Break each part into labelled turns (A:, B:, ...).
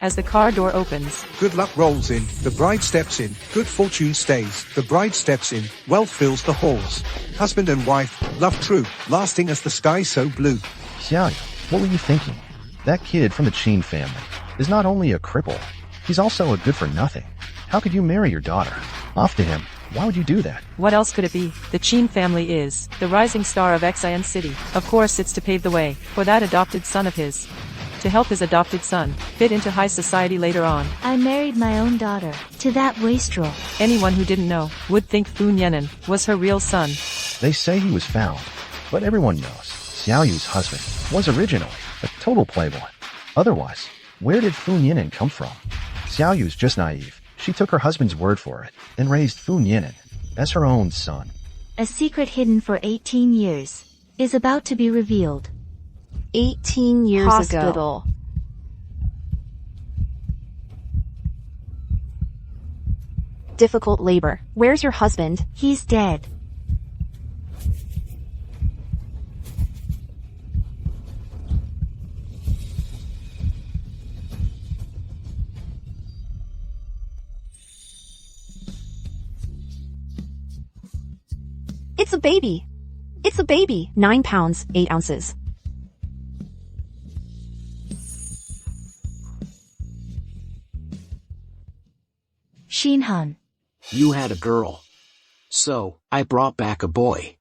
A: as the car door opens.
B: Good luck rolls in, the bride steps in, good fortune stays, the bride steps in, wealth fills the halls. Husband and wife, love true, lasting as the sky so blue.
C: Xiaoyu, what were you thinking? That kid from the Qin family is not only a cripple, he's also a good-for-nothing. How could you marry your daughter? Off to him. Why would you do that?
A: What else could it be? The Qin family is the rising star of Xian City. Of course it's to pave the way for that adopted son of his. To help his adopted son fit into high society later on.
D: I married my own daughter to that wastrel.
A: Anyone who didn't know would think Fu Yan'an was her real son.
C: They say he was found, but everyone knows Xiaoyu's husband was originally a total playboy. Otherwise, where did Fu Yan'an come from? Xiaoyu's just naive. She took her husband's word for it and raised Fu Yan'an as her own son.
D: A secret hidden for 18 years is about to be revealed.
E: 18 years
F: Hospital.
E: ago. Difficult labor. Where's your husband?
D: He's dead.
E: It's a baby. It's a baby. 9 pounds, 8 ounces.
D: Shinhan.
G: You had a girl. So, I brought back a boy.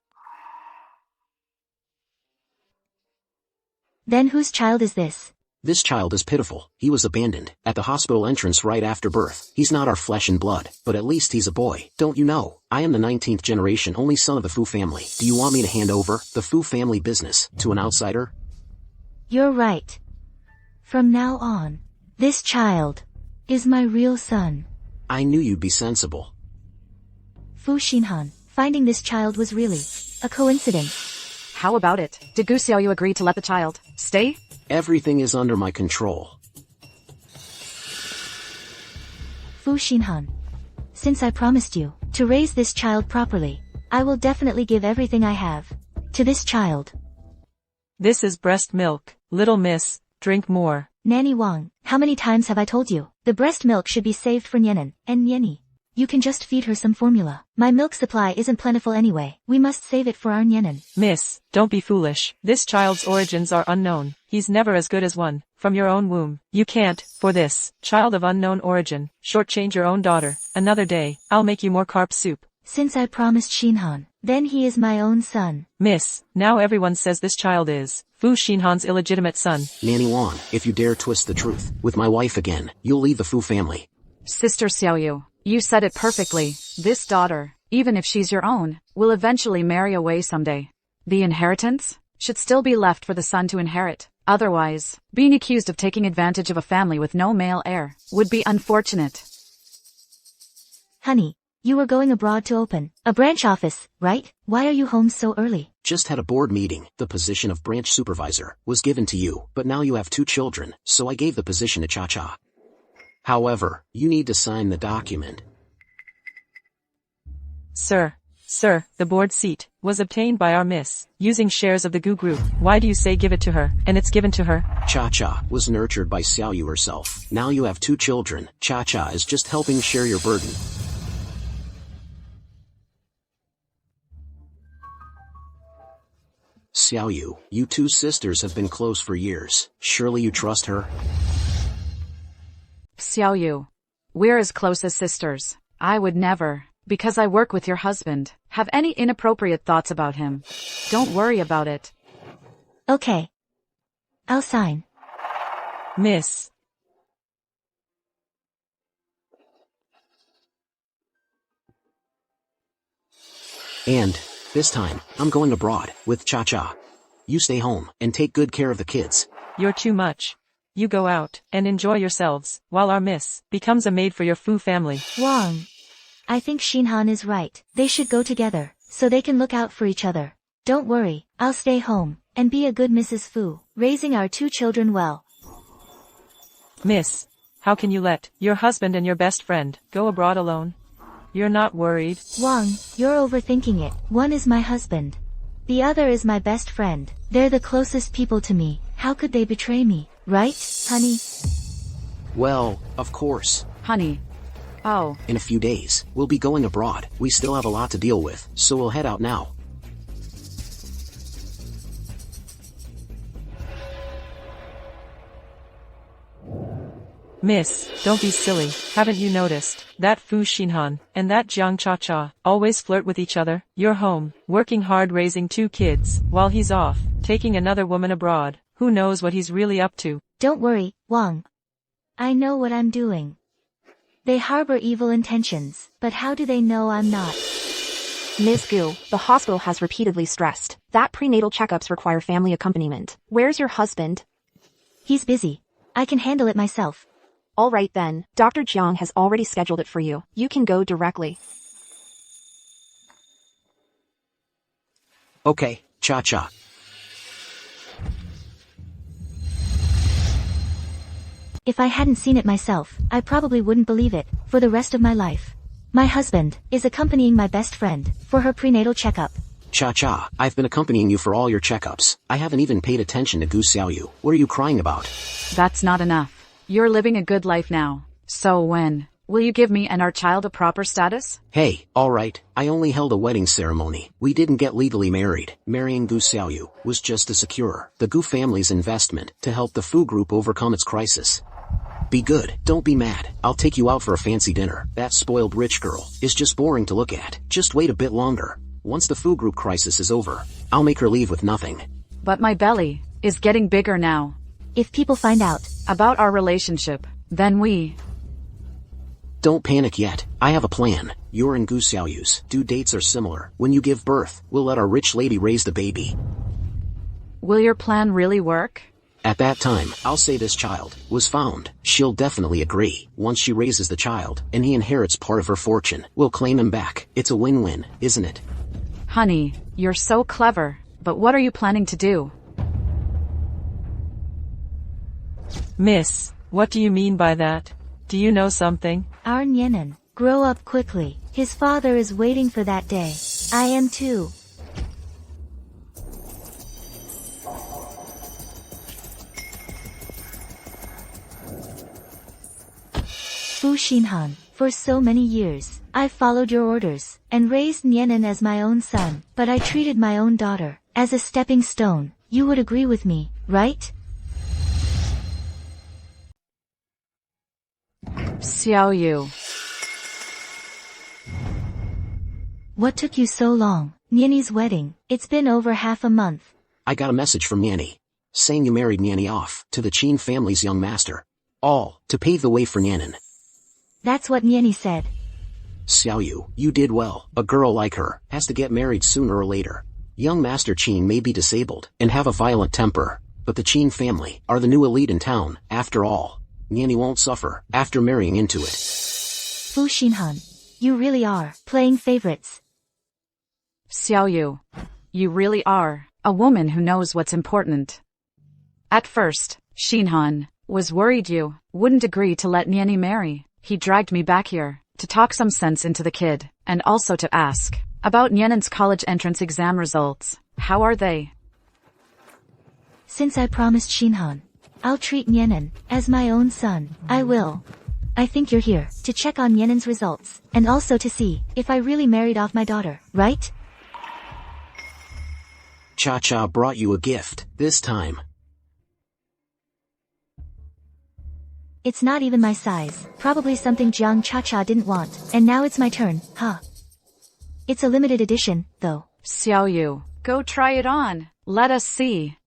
D: Then whose child is this?
G: This child is pitiful. He was abandoned at the hospital entrance right after birth. He's not our flesh and blood, but at least he's a boy. Don't you know? I am the 19th generation only son of the Fu family. Do you want me to hand over the Fu family business to an outsider?
D: You're right. From now on, this child is my real son.
G: I knew you'd be sensible.
D: Fu Shinhan, finding this child was really a coincidence.
F: How about it? Did Gu Xiaoyu agree to let the child stay?
G: Everything is under my control.
D: Fu Shinhan, since I promised you to raise this child properly, I will definitely give everything I have to this child.
A: This is breast milk, little miss, drink more.
D: Nanny Wang, how many times have I told you? The breast milk should be saved for Nyenan and Nyeni. You can just feed her some formula. My milk supply isn't plentiful anyway. We must save it for our Nyenan.
A: Miss, don't be foolish. This child's origins are unknown. He's never as good as one from your own womb. You can't, for this child of unknown origin, shortchange your own daughter. Another day, I'll make you more carp soup.
D: Since I promised Shinhan, then he is my own son.
A: Miss, now everyone says this child is Fu Shinhan's illegitimate son.
G: Nanny Wang, if you dare twist the truth with my wife again, you'll leave the Fu family.
F: Sister Xiaoyu, you said it perfectly. This daughter, even if she's your own, will eventually marry away someday. The inheritance should still be left for the son to inherit. Otherwise, being accused of taking advantage of a family with no male heir would be unfortunate.
D: Honey, you were going abroad to open a branch office, right? Why are you home so early?
G: Just had a board meeting. The position of branch supervisor was given to you, but now you have 2 children, so I gave the position to Cha-Cha. However, you need to sign the document.
A: Sir, the board seat was obtained by our miss, using shares of the Gu Group. Why do you say give it to her, and it's given to her?
G: Cha-Cha was nurtured by Xiaoyu herself. Now you have 2 children. Cha-Cha is just helping share your burden. Xiaoyu, you 2 sisters have been close for years. Surely you trust her?
F: Xiaoyu, we're as close as sisters. I would never, because I work with your husband, have any inappropriate thoughts about him. Don't worry about it.
D: Okay. I'll sign.
A: Miss.
G: And, this time, I'm going abroad, with Cha-Cha. You stay home, and take good care of the kids.
A: You're too much. You go out, and enjoy yourselves, while our miss becomes a maid for your Fu family.
D: Wang. I think Shinhan is right. They should go together, so they can look out for each other. Don't worry, I'll stay home, and be a good Mrs. Fu, raising our 2 children well.
A: Miss, how can you let your husband and your best friend go abroad alone? You're not worried?
D: Wang, you're overthinking it. One is my husband. The other is my best friend. They're the closest people to me. How could they betray me? Right, honey?
G: Well, of course.
F: Honey. Oh,
G: In a few days, we'll be going abroad. We still have a lot to deal with, so we'll head out now.
A: Miss, don't be silly, haven't you noticed? That Fu Xinhan, and that Jiang Cha-Cha, always flirt with each other. You're home, working hard raising 2 kids, while he's off, taking another woman abroad. Who knows what he's really up to?
D: Don't worry, Wang. I know what I'm doing. They harbor evil intentions, but how do they know I'm not?
E: Ms. Gu, the hospital has repeatedly stressed that prenatal checkups require family accompaniment. Where's your husband?
D: He's busy. I can handle it myself.
E: All right then, Dr. Jiang has already scheduled it for you. You can go directly.
G: Okay, Cha-Cha.
D: If I hadn't seen it myself, I probably wouldn't believe it, for the rest of my life. My husband is accompanying my best friend for her prenatal checkup.
G: Cha-Cha, I've been accompanying you for all your checkups. I haven't even paid attention to Gu Xiaoyu. What are you crying about?
F: that's not enough. You're living a good life now. So when will you give me and our child a proper status?
G: Hey, alright, I only held a wedding ceremony. We didn't get legally married. Marrying Gu Xiaoyu was just to secure the Gu family's investment to help the Fu group overcome its crisis. Be good, don't be mad. I'll take you out for a fancy dinner. That spoiled rich girl is just boring to look at. Just wait a bit longer. Once the Fu group crisis is over, I'll make her leave with nothing.
F: But my belly is getting bigger now.
D: If people find out
F: About our relationship, then we...
G: Don't panic yet. I have a plan. Your and Gu Xiaoyu's due dates are similar. When you give birth, we'll let our rich lady raise the baby.
F: Will your plan really work?
G: At that time, I'll say this child was found. She'll definitely agree. Once she raises the child, and he inherits part of her fortune, we'll claim him back. It's a win-win, isn't it?
F: Honey, you're so clever. But what are you planning to do?
A: Miss, what do you mean by that? Do you know something?
D: our Nienan grow up quickly, his father is waiting for that day. I am too. Fu Xinhan, for so many years, I followed your orders, and raised Nienan as my own son, but I treated my own daughter as a stepping stone. You would agree with me, right?
F: Xiaoyu.
D: What took you so long? Niani's wedding, it's been over half a month.
G: I got a message from Niani, saying you married Niani off to the Qin family's young master. All to pave the way for Nianin.
D: That's what Niani said.
G: Xiaoyu, you did well. A girl like her has to get married sooner or later. Young Master Qin may be disabled and have a violent temper, but the Qin family are the new elite in town, after all. Niani won't suffer after marrying into it.
D: Fu Xinhan, you really are playing favorites.
F: Xiaoyu. You really are a woman who knows what's important. At first, Xinhan was worried you wouldn't agree to let Niani marry. He dragged me back here to talk some sense into the kid, and also to ask about Nianin's college entrance exam results. How are they?
D: Since I promised Xinhan, I'll treat Nianin as my own son. I will. I think you're here to check on Nianin's results, and also to see if I really married off my daughter, right?
G: Cha-Cha brought you a gift, this time.
D: It's not even my size, probably something Jiang Cha-Cha didn't want, and now it's my turn, huh? It's a limited edition, though.
F: Xiaoyu, go try it on. Let us see.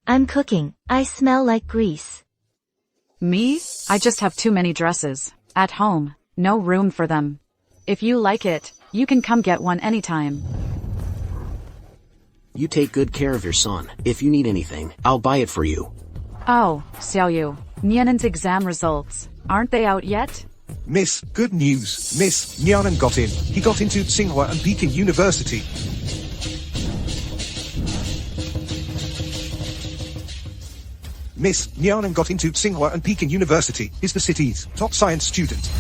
D: I'm cooking. I smell like grease.
F: Me? I just have too many dresses. At home, no room for them. If you like it, you can come get one anytime.
G: You take good care of your son. If you need anything, I'll buy it for you.
F: Oh, Xiaoyu, Nianin's exam results, aren't they out yet?
B: Miss, good news. Miss, Nianan got in. He got into Tsinghua and Peking University. Miss, Nianan got into Tsinghua and Peking University. Is the city's top science student.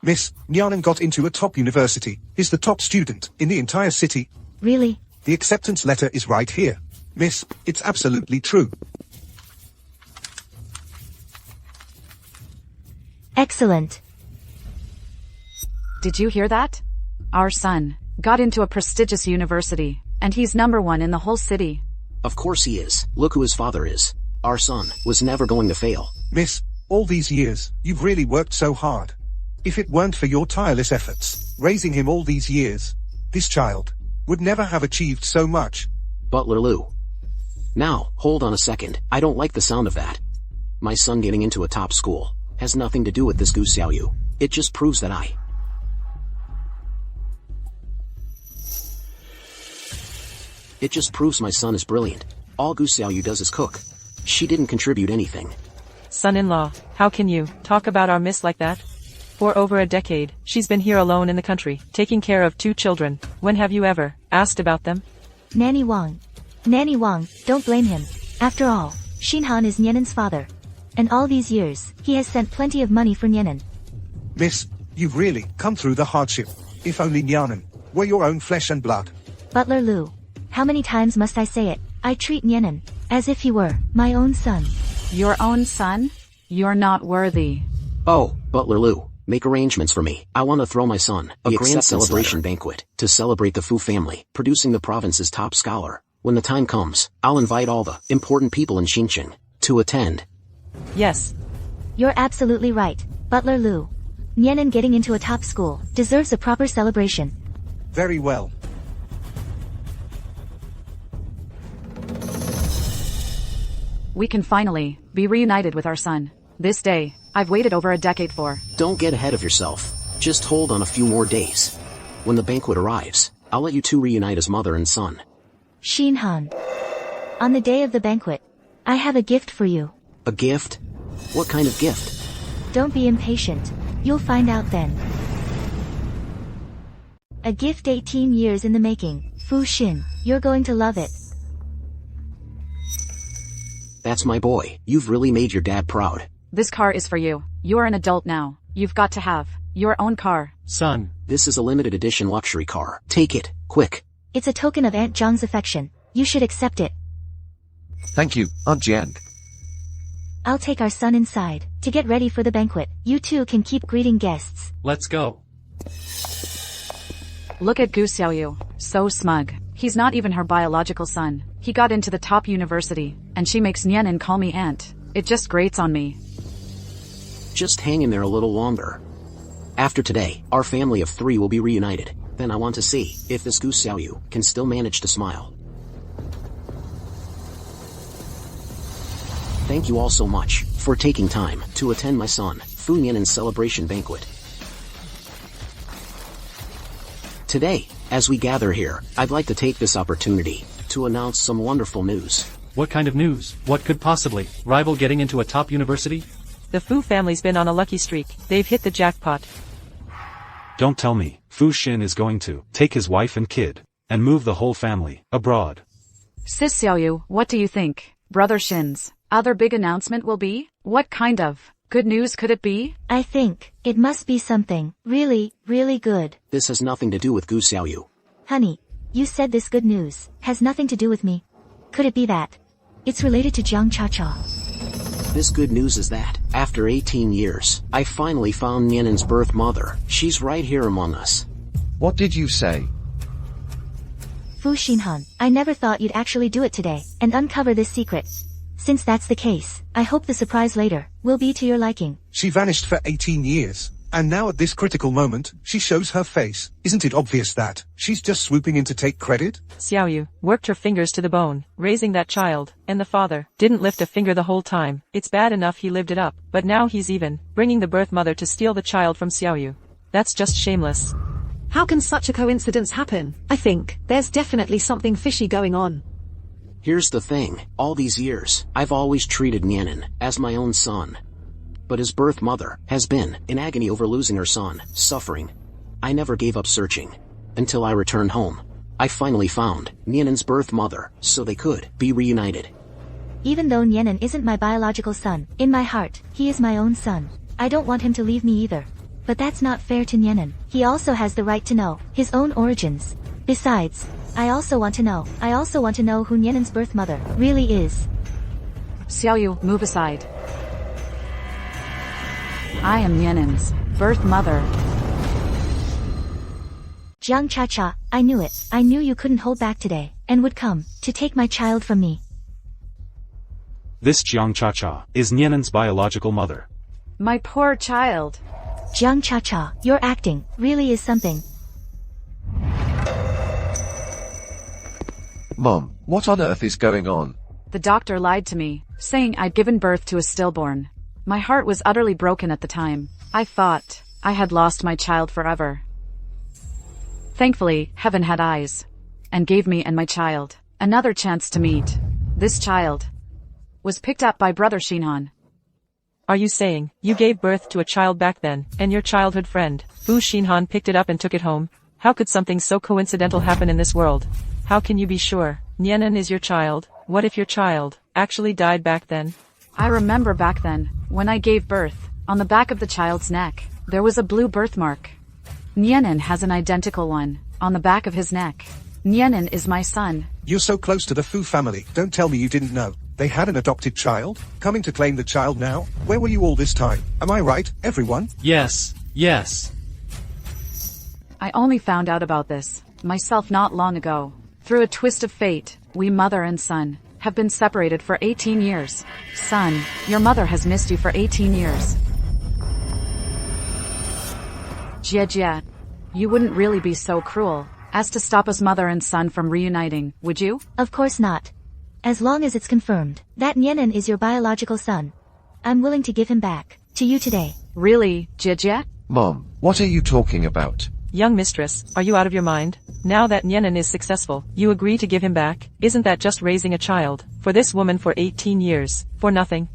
B: Miss, Nianan got into a top university. Is the top student in the entire city.
D: Really?
B: The acceptance letter is right here. Miss, it's absolutely true.
D: Excellent.
F: Did you hear that? Our son got into a prestigious university, and he's #1 in the whole city.
G: Of course he is. Look who his father is. Our son was never going to fail.
B: Miss, all these years, you've really worked so hard. If it weren't for your tireless efforts, raising him all these years, this child would never have achieved so much.
G: Butler Lou. Now, hold on a second. I don't like the sound of that. My son getting into a top school has nothing to do with this Gu Xiaoyu. It just proves that It just proves my son is brilliant. All Gu Xiaoyu does is cook. She didn't contribute anything.
A: Son-in-law, how can you talk about our miss like that? For over a decade, she's been here alone in the country, taking care of 2 children. When have you ever asked about them?
D: Nanny Wang. Nanny Wang, don't blame him. After all, Xinhan is Nianen's father. And all these years, he has sent plenty of money for Nianen.
B: Miss, you've really come through the hardship. If only Nianen were your own flesh and blood.
D: Butler Lou. How many times must I say it? I treat Nianen as if he were my own son.
F: Your own son? You're not worthy.
G: Oh, Butler Lou, make arrangements for me. I want to throw my son a grand celebration banquet to celebrate the Fu family, producing the province's top scholar. When the time comes, I'll invite all the important people in Xinjiang to attend.
A: Yes.
D: You're absolutely right, Butler Lou. Nianen getting into a top school deserves a proper celebration.
B: Very well.
F: We can finally be reunited with our son. This day, I've waited over a decade for.
G: Don't get ahead of yourself. Just hold on a few more days. When the banquet arrives, I'll let you 2 reunite as mother and son.
D: Xinhan. On the day of the banquet, I have a gift for you.
G: A gift? What kind of gift?
D: Don't be impatient. You'll find out then. A gift 18 years in the making. Fu Xin, you're going to love it.
G: That's my boy. You've really made your dad proud.
F: This car is for you. You're an adult now. You've got to have your own car.
H: Son.
G: This is a limited edition luxury car. Take it, quick.
D: It's a token of Aunt Zhang's affection. You should accept it.
H: Thank you, Aunt Jiang.
D: I'll take our son inside to get ready for the banquet. You 2 can keep greeting guests.
H: Let's go.
F: Look at Gu Xiaoyu. So smug. He's not even her biological son. He got into the top university, and she makes Nianen call me aunt. It just grates on me.
G: Just hang in there a little longer. After today, our family of 3 will be reunited. Then I want to see if this Gu Xiaoyu can still manage to smile. Thank you all so much for taking time to attend my son, Fu Nianen's celebration banquet. Today, as we gather here, I'd like to take this opportunity to announce some wonderful news.
H: What kind of news? What could possibly rival getting into a top university?
A: The Fu family's been on a lucky streak. They've hit the jackpot.
I: Don't tell me, Fu Xin is going to take his wife and kid and move the whole family abroad.
F: Sis Xiaoyu, what do you think? Brother Shin's other big announcement will be? What kind of good news could it be?
D: I think it must be something really, really good.
G: This has nothing to do with Gu Xiaoyu.
D: Honey, you said this good news has nothing to do with me. Could it be that it's related to Jiang Cha-Cha?
G: This good news is that, after 18 years, I finally found Nianen's birth mother. She's right here among us.
H: What did you say?
D: Fu Xinhan, I never thought you'd actually do it today and uncover this secret. Since that's the case, I hope the surprise later will be to your liking.
B: She vanished for 18 years, and now at this critical moment, she shows her face. Isn't it obvious that she's just swooping in to take credit?
A: Xiaoyu worked her fingers to the bone, raising that child, and the father didn't lift a finger the whole time. It's bad enough he lived it up, but now he's even bringing the birth mother to steal the child from Xiaoyu. That's just shameless.
J: How can such a coincidence happen? I think there's definitely something fishy going on.
G: Here's the thing, all these years, I've always treated Nianen as my own son. But his birth mother has been in agony over losing her son, suffering. I never gave up searching. Until I returned home. I finally found Nianen's birth mother, so they could be reunited.
D: Even though Nianen isn't my biological son, in my heart, he is my own son. I don't want him to leave me either. But that's not fair to Nianen. He also has the right to know his own origins. Besides, I also want to know who Nianen's birth mother really is.
F: Xiaoyu, move aside. I am Nianen's birth mother.
D: Jiang Cha-Cha, I knew it. I knew you couldn't hold back today, and would come, to take my child from me.
I: This Jiang Cha-Cha is Nianen's biological mother.
F: My poor child.
D: Jiang Cha-Cha, your acting really is something.
K: Mom, what on earth is going on?
F: The doctor lied to me, saying I'd given birth to a stillborn. My heart was utterly broken at the time. I thought I had lost my child forever. Thankfully, heaven had eyes, and gave me and my child another chance to meet. This child was picked up by Brother Xinhan.
A: Are you saying you gave birth to a child back then, and your childhood friend, Fu Xinhan, picked it up and took it home? How could something so coincidental happen in this world? How can you be sure Nianen is your child? What if your child actually died back then?
F: I remember back then, when I gave birth, on the back of the child's neck, there was a blue birthmark. Nianen has an identical one, on the back of his neck. Nianen is my son.
B: You're so close to the Fu family, don't tell me you didn't know. They had an adopted child? Coming to claim the child now? Where were you all this time? Am I right, everyone?
H: Yes, yes.
F: I only found out about this, myself not long ago. Through a twist of fate, we mother and son have been separated for 18 years. Son, your mother has missed you for 18 years. Jie, you wouldn't really be so cruel as to stop us mother and son from reuniting, would you?
D: Of course not. As long as it's confirmed that Nianen is your biological son, I'm willing to give him back to you today.
F: Really, Jie?
K: Mom, what are you talking about?
A: Young mistress, are you out of your mind? Now that Nianen is successful, you agree to give him back? Isn't that just raising a child for this woman for 18 years, for nothing?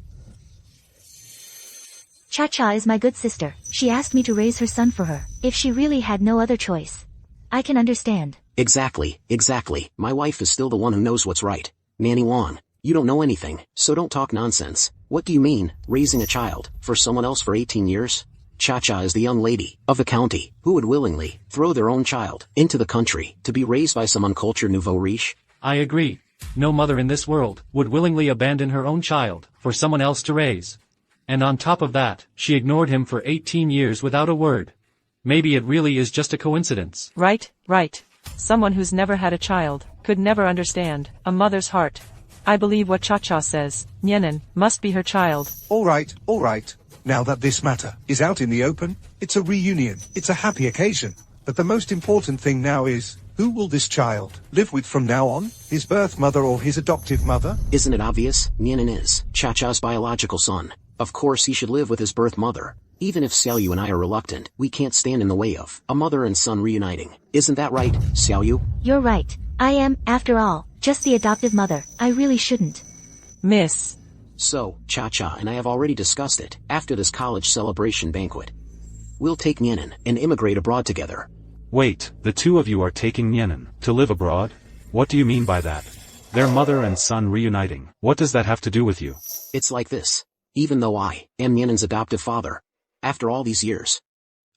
D: Cha-Cha is my good sister. She asked me to raise her son for her, if she really had no other choice. I can understand.
G: Exactly. My wife is still the one who knows what's right. Nanny Wan, you don't know anything, so don't talk nonsense. What do you mean, raising a child for someone else for 18 years? Cha-Cha is the young lady of the county who would willingly throw their own child into the country to be raised by some uncultured nouveau riche.
H: I agree. No mother in this world would willingly abandon her own child for someone else to raise. And on top of that, she ignored him for 18 years without a word. Maybe it really is just a coincidence.
A: Right. Someone who's never had a child could never understand a mother's heart. I believe what Cha-Cha says. Nianen must be her child.
B: All right. Now that this matter is out in the open, it's a reunion, it's a happy occasion. But the most important thing now is, who will this child live with from now on? His birth mother or his adoptive mother?
G: Isn't it obvious? Nianen is Cha-Cha's biological son. Of course he should live with his birth mother. Even if Xiaoyu and I are reluctant, we can't stand in the way of a mother and son reuniting. Isn't that right, Xiaoyu?
D: You're right. I am, after all, just the adoptive mother. I really shouldn't.
A: Miss.
G: So, Cha-Cha and I have already discussed it. After this college celebration banquet, we'll take Nianen and immigrate abroad together.
I: Wait, the two of you are taking Nianen to live abroad? What do you mean by that? Their mother and son reuniting. What does that have to do with you?
G: It's like this. Even though I am Nianen's adoptive father, after all these years,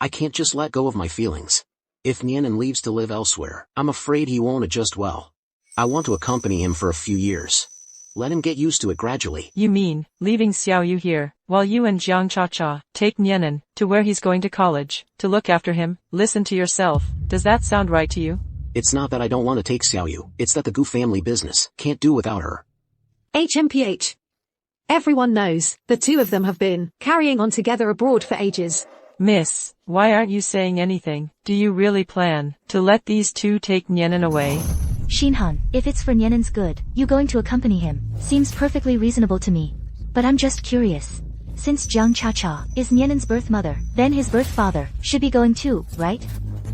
G: I can't just let go of my feelings. If Nianen leaves to live elsewhere, I'm afraid he won't adjust well. I want to accompany him for a few years. Let him get used to it gradually.
A: You mean, leaving Xiaoyu here, while you and Jiang Cha-Cha take Nianen to where he's going to college, to look after him? Listen to yourself. Does that sound right to you?
G: It's not that I don't want to take Xiaoyu, it's that the Gu family business can't do without her.
J: HMPH. Everyone knows, the two of them have been carrying on together abroad for ages.
A: Miss, why aren't you saying anything? Do you really plan to let these two take Nianen away?
D: Xinhan, if it's for Nianen's good, you going to accompany him, seems perfectly reasonable to me. But I'm just curious. Since Jiang Cha-Cha is Nianen's birth mother, then his birth father should be going too, right?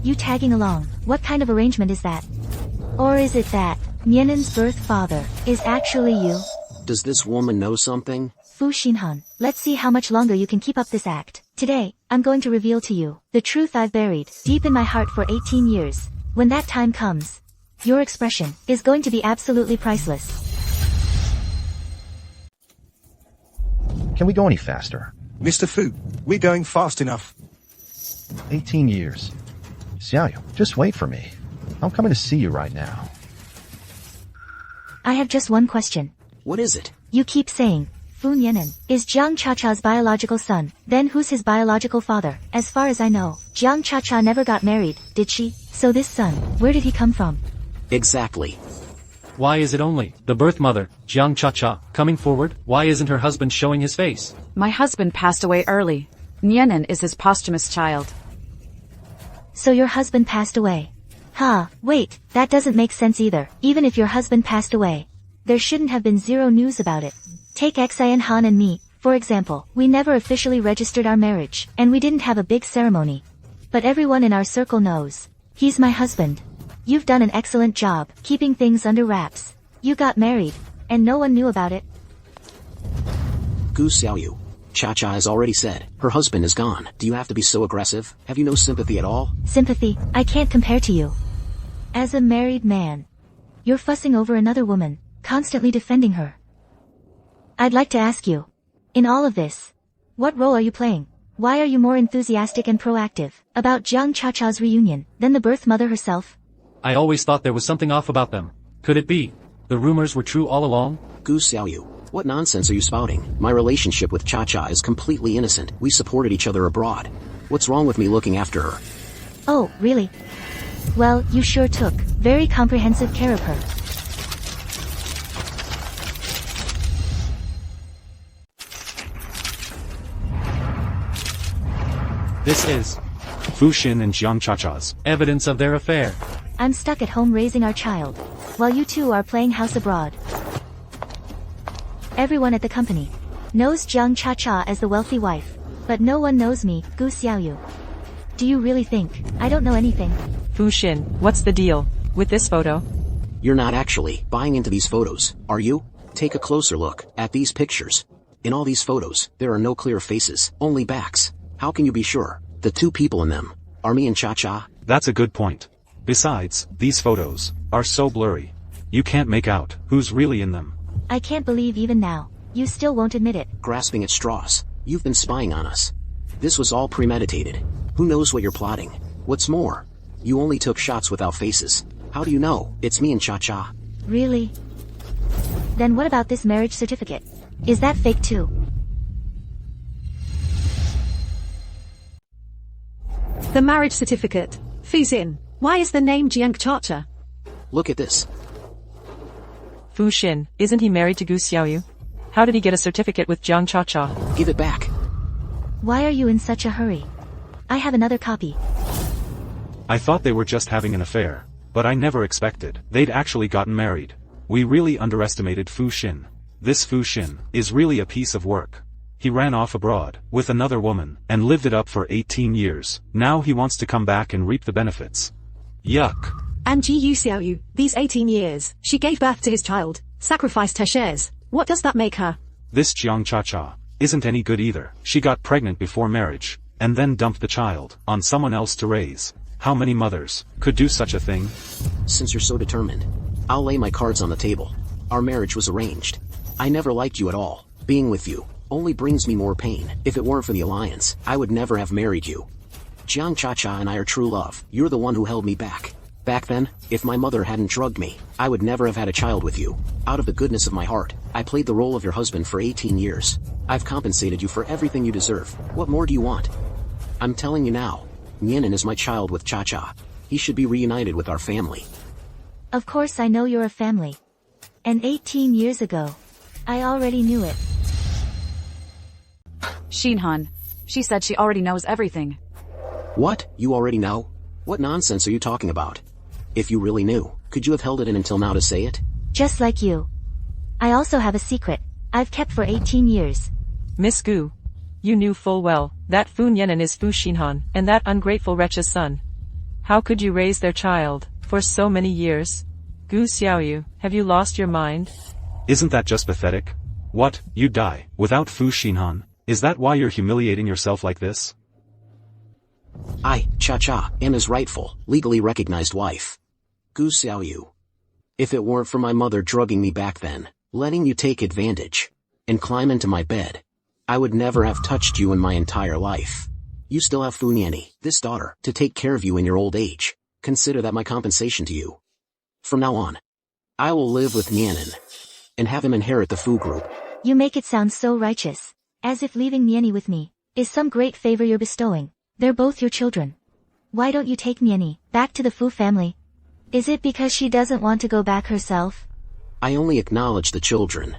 D: You tagging along, what kind of arrangement is that? Or is it that Nianen's birth father is actually you?
G: Does this woman know something?
D: Fu Xinhan, let's see how much longer you can keep up this act. Today, I'm going to reveal to you the truth I've buried deep in my heart for 18 years. When that time comes, your expression is going to be absolutely priceless.
C: Can we go any faster?
B: Mr. Fu, we're going fast enough.
C: 18 years. Xiaoyu, just wait for me. I'm coming to see you right now.
D: I have just one question.
G: What is it?
D: You keep saying, Fu Nianen, is Jiang Chacha's biological son, then who's his biological father? As far as I know, Jiang Chacha never got married, did she? So this son, where did he come from?
G: Exactly.
H: Why is it only the birth mother, Jiang Cha-cha, coming forward? Why isn't her husband showing his face?
F: My husband passed away early. Nianen is his posthumous child.
D: So your husband passed away. Wait, that doesn't make sense either. Even if your husband passed away, there shouldn't have been zero news about it. Take Xian Han and me, for example. We never officially registered our marriage, and we didn't have a big ceremony. But everyone in our circle knows. He's my husband. You've done an excellent job, keeping things under wraps. You got married, and no one knew about it.
G: Gu Xiaoyu. Cha-cha has already said, her husband is gone. Do you have to be so aggressive? Have you no sympathy at all?
D: Sympathy, I can't compare to you. As a married man, you're fussing over another woman, constantly defending her. I'd like to ask you, in all of this, what role are you playing? Why are you more enthusiastic and proactive about Jiang Cha-cha's reunion than the birth mother herself?
H: I always thought there was something off about them. Could it be the rumors were true all along?
G: Gu Xiaoyu, what nonsense are you spouting? My relationship with Cha-cha is completely innocent. We supported each other abroad. What's wrong with me looking after her?
D: Oh, really? Well, you sure took very comprehensive care of her.
H: This is
I: Fu Xin and Jiang Cha-cha's
H: evidence of their affair.
D: I'm stuck at home raising our child, while you two are playing house abroad. Everyone at the company knows Jiang Cha-cha as the wealthy wife, but no one knows me, Gu Xiaoyu. Do you really think I don't know anything?
A: Fu Xin, what's the deal with this photo?
G: You're not actually buying into these photos, are you? Take a closer look at these pictures. In all these photos, there are no clear faces, only backs. How can you be sure the two people in them are me and Cha-cha?
I: That's a good point. Besides, these photos are so blurry. You can't make out who's really in them.
D: I can't believe even now, you still won't admit it.
G: Grasping at straws. You've been spying on us. This was all premeditated. Who knows what you're plotting? What's more, you only took shots without faces. How do you know it's me and Cha-cha?
D: Really? Then what about this marriage certificate? Is that fake too?
J: The marriage certificate. Fu Xin. Why is the name Jiang Chacha?
G: Look at this.
A: Fu Xin, isn't he married to Gu Xiaoyu? How did he get a certificate with Jiang Cha-cha?
G: Give it back.
D: Why are you in such a hurry? I have another copy.
I: I thought they were just having an affair, but I never expected they'd actually gotten married. We really underestimated Fu Xin. This Fu Xin is really a piece of work. He ran off abroad with another woman and lived it up for 18 years. Now he wants to come back and reap the benefits. Yuck.
J: And Ji Xiaoyu, these 18 years, she gave birth to his child, sacrificed her shares. What does that make her?
I: This Jiang Cha-cha isn't any good either. She got pregnant before marriage, and then dumped the child on someone else to raise. How many mothers could do such a thing?
G: Since you're so determined, I'll lay my cards on the table. Our marriage was arranged. I never liked you at all. Being with you only brings me more pain. If it weren't for the alliance, I would never have married you. Jiang Cha-cha and I are true love. You're the one who held me back. Back then, if my mother hadn't drugged me, I would never have had a child with you. Out of the goodness of my heart, I played the role of your husband for 18 years. I've compensated you for everything you deserve. What more do you want? I'm telling you now, Nianen is my child with Cha-cha. He should be reunited with our family.
D: Of course I know you're a family. And 18 years ago, I already knew it.
F: Xinhan. She said she already knows everything.
G: What? You already know? What nonsense are you talking about? If you really knew, could you have held it in until now to say it?
D: Just like you. I also have a secret I've kept for 18 years.
A: Miss Gu, you knew full well that Fu Nianen is Fu Xinhan and that ungrateful wretch's son. How could you raise their child for so many years? Gu Xiaoyu, have you lost your mind?
I: Isn't that just pathetic? What, you die without Fu Xinhan? Is that why you're humiliating yourself like this?
G: I, Cha-cha, am his rightful, legally recognized wife. Gu Xiaoyu. If it weren't for my mother drugging me back then, letting you take advantage, and climb into my bed, I would never have touched you in my entire life. You still have Fu Nianen, this daughter, to take care of you in your old age. Consider that my compensation to you. From now on, I will live with Nianen, and have him inherit the Fu group.
D: You make it sound so righteous. As if leaving Nienny with me is some great favor you're bestowing. They're both your children. Why don't you take Nienny back to the Fu family? Is it because she doesn't want to go back herself?
G: I only acknowledge the children.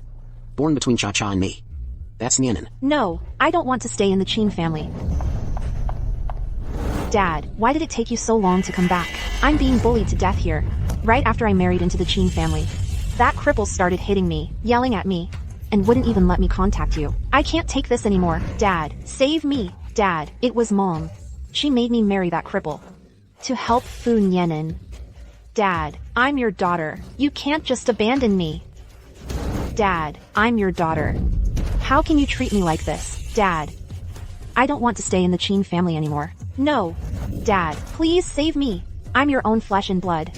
G: Born between Cha-Cha and me. That's Nianin.
E: No, I don't want to stay in the Qin family. Dad, why did it take you so long to come back? I'm being bullied to death here. Right after I married into the Qin family. That cripple started hitting me, yelling at me, and wouldn't even let me contact you. I can't take this anymore. Dad, save me. Dad, it was Mom. She made me marry that cripple. To help Fu Nianin. Dad, I'm your daughter. You can't just abandon me. Dad, I'm your daughter. How can you treat me like this? Dad, I don't want to stay in the Qin family anymore. No. Dad, please save me. I'm your own flesh and blood.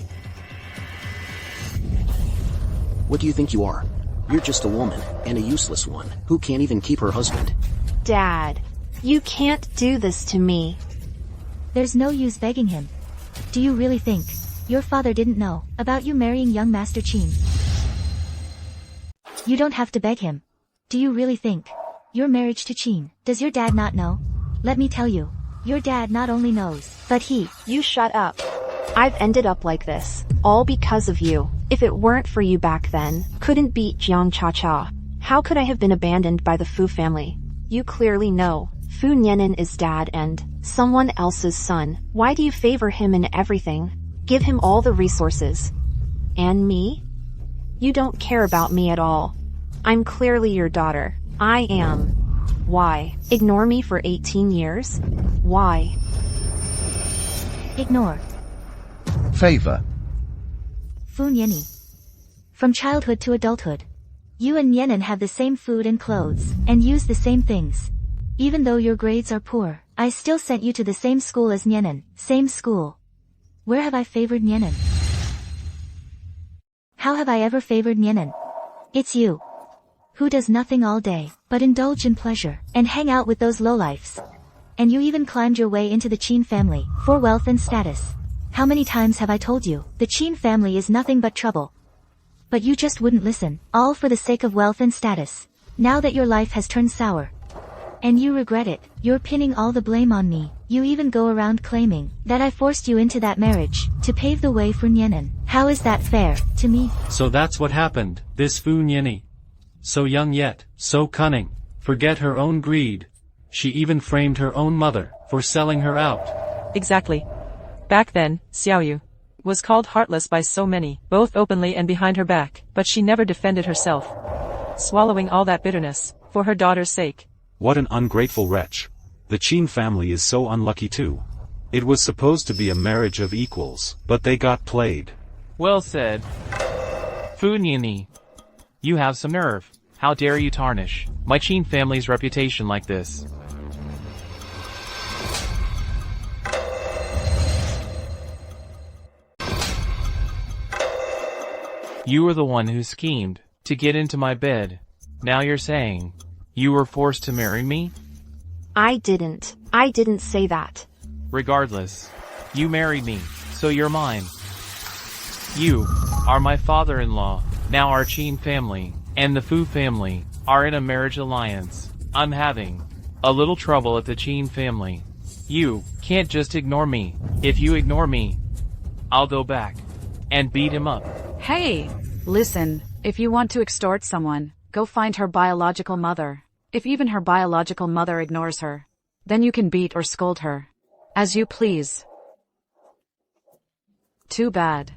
G: What do you think you are? You're just a woman, and a useless one, who can't even keep her husband.
E: Dad, you can't do this to me.
D: There's no use begging him. Do you really think your father didn't know about you marrying young Master Qin? You don't have to beg him. Do you really think your marriage to Qin, does your dad not know? Let me tell you, your dad not only knows, but
E: You shut up. I've ended up like this, all because of you. If it weren't for you back then, couldn't beat Jiang Cha-Cha. How could I have been abandoned by the Fu family? You clearly know, Fu Nianin is dad and someone else's son. Why do you favor him in everything? Give him all the resources. And me? You don't care about me at all. I'm clearly your daughter. I am. Why? Ignore me for 18 years? Why?
D: ignore.
K: Favor.
D: Fu Nienny. From childhood to adulthood. You and Nianin have the same food and clothes, and use the same things. Even though your grades are poor, I still sent you to the same school as Nianin, same school. Where have I favored Nianin? How have I ever favored Nianin? It's you. Who does nothing all day, but indulge in pleasure, and hang out with those lowlifes. And you even climbed your way into the Qin family, for wealth and status. How many times have I told you, the Qin family is nothing but trouble. But you just wouldn't listen, all for the sake of wealth and status. Now that your life has turned sour, and you regret it, you're pinning all the blame on me. You even go around claiming that I forced you into that marriage, to pave the way for Nianin. How is that fair, to me?
H: So that's what happened, this Fu Nienny. So young yet, so cunning. Forget her own greed. She even framed her own mother, for selling her out.
A: Exactly. Back then, Xiaoyu was called heartless by so many, both openly and behind her back, but she never defended herself. Swallowing all that bitterness, for her daughter's sake.
I: What an ungrateful wretch. The Qin family is so unlucky too. It was supposed to be a marriage of equals, but they got played.
L: Well said. Fu Nienny. You have some nerve. How dare you tarnish my Qin family's reputation like this? You were the one who schemed to get into my bed. Now you're saying you were forced to marry me?
E: I didn't say that.
L: Regardless, you married me, so you're mine. You are my father-in-law. Now our Qin family and the Fu family are in a marriage alliance. I'm having a little trouble at the Qin family. You can't just ignore me. If you ignore me, I'll go back and beat him up.
F: Hey, listen, if you want to extort someone, go find her biological mother. If even her biological mother ignores her, then you can beat or scold her. As you please. Too bad.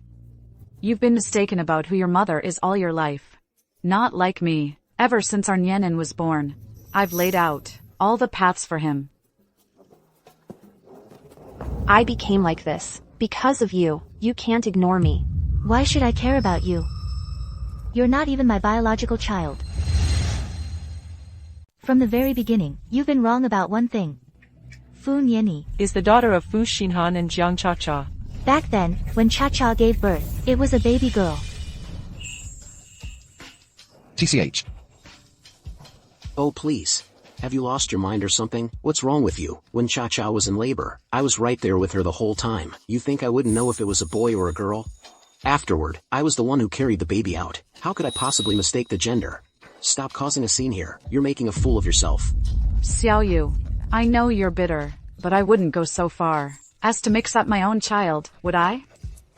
F: You've been mistaken about who your mother is all your life. Not like me. Ever since our Nianin was born, I've laid out all the paths for him.
E: I became like this because of you. You can't ignore me.
D: Why should I care about you? You're not even my biological child. From the very beginning, you've been wrong about one thing. Fu Nienny
A: is the daughter of Fu Xinhan and Jiang Cha-Cha.
D: Back then, when Cha-Cha gave birth, it was a baby girl.
K: TCH.
G: Oh please. Have you lost your mind or something? What's wrong with you? When Cha-Cha was in labor, I was right there with her the whole time. You think I wouldn't know if it was a boy or a girl? Afterward, I was the one who carried the baby out. How could I possibly mistake the gender? stop causing a scene here. You're making a fool of yourself.
F: Xiaoyu, I know you're bitter, but I wouldn't go so far as to mix up my own child, would I?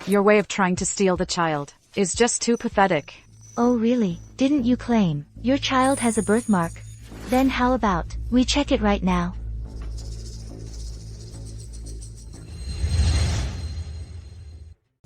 F: Your way of trying to steal the child is just too pathetic.
D: Oh really? Didn't you claim your child has a birthmark? Then how about we check it right now?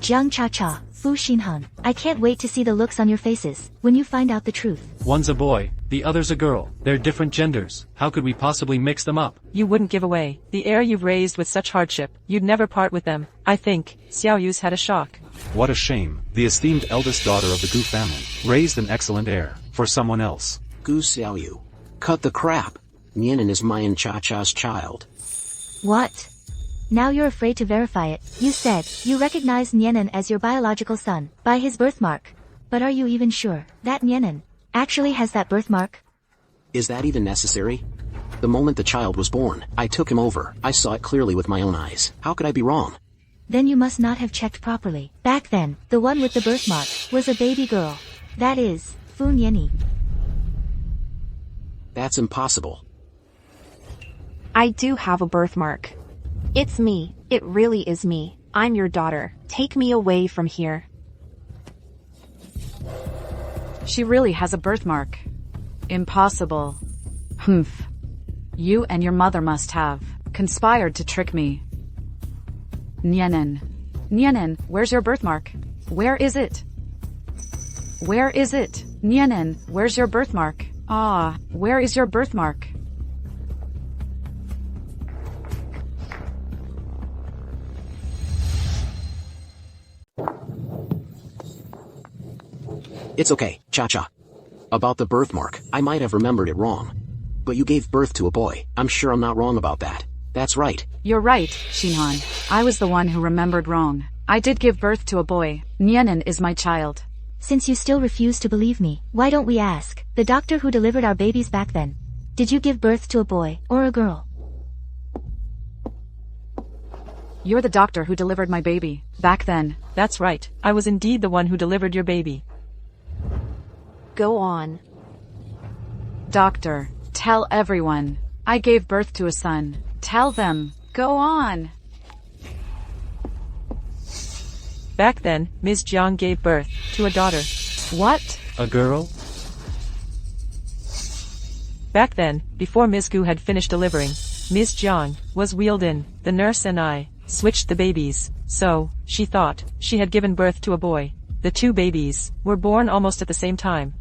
D: Jiang Cha-Cha, Fu Xinhan, I can't wait to see the looks on your faces when you find out the truth.
H: One's a boy, the other's a girl. They're different genders. How could we possibly mix them up?
A: You wouldn't give away the heir you've raised with such hardship. You'd never part with them. I think Xiaoyu's had a shock.
I: What a shame. The esteemed eldest daughter of the Gu family raised an excellent heir for someone else.
G: Gu Xiaoyu. Cut the crap. Nianin is Mayan Cha-Cha's child.
D: What? Now you're afraid to verify it. You said you recognize Nianin as your biological son by his birthmark. But are you even sure that Nianin actually has that birthmark?
G: Is that even necessary? The moment the child was born, I took him over. I saw it clearly with my own eyes. How could I be wrong?
D: Then you must not have checked properly. Back then, the one with the birthmark was a baby girl. That is, Fu Nianyi.
G: That's impossible.
E: I do have a birthmark. It's me. It really is me. I'm your daughter. Take me away from here.
F: She really has a birthmark. Impossible. Humph. You and your mother must have conspired to trick me. Nianin. Nianin, where's your birthmark? Where is it? Where is it? Nianin, where's your birthmark? Ah, where is your birthmark?
G: It's okay, Cha-Cha. About the birthmark, I might have remembered it wrong. But you gave birth to a boy. I'm sure I'm not wrong about that. That's right.
F: You're right, Xinhan. I was the one who remembered wrong. I did give birth to a boy. Nianin is my child.
D: Since you still refuse to believe me, why don't we ask the doctor who delivered our babies back then? Did you give birth to a boy or a girl?
F: You're the doctor who delivered my baby back then.
A: That's right. I was indeed the one who delivered your baby.
E: Go on.
F: Doctor, tell everyone. I gave birth to a son. Tell them. Go on.
A: Back then, Ms. Jiang gave birth to a daughter.
F: What?
H: A girl?
A: Back then, before Ms. Gu had finished delivering, Ms. Jiang was wheeled in. The nurse and I switched the babies, so she thought she had given birth to a boy. The two babies were born almost at the same time.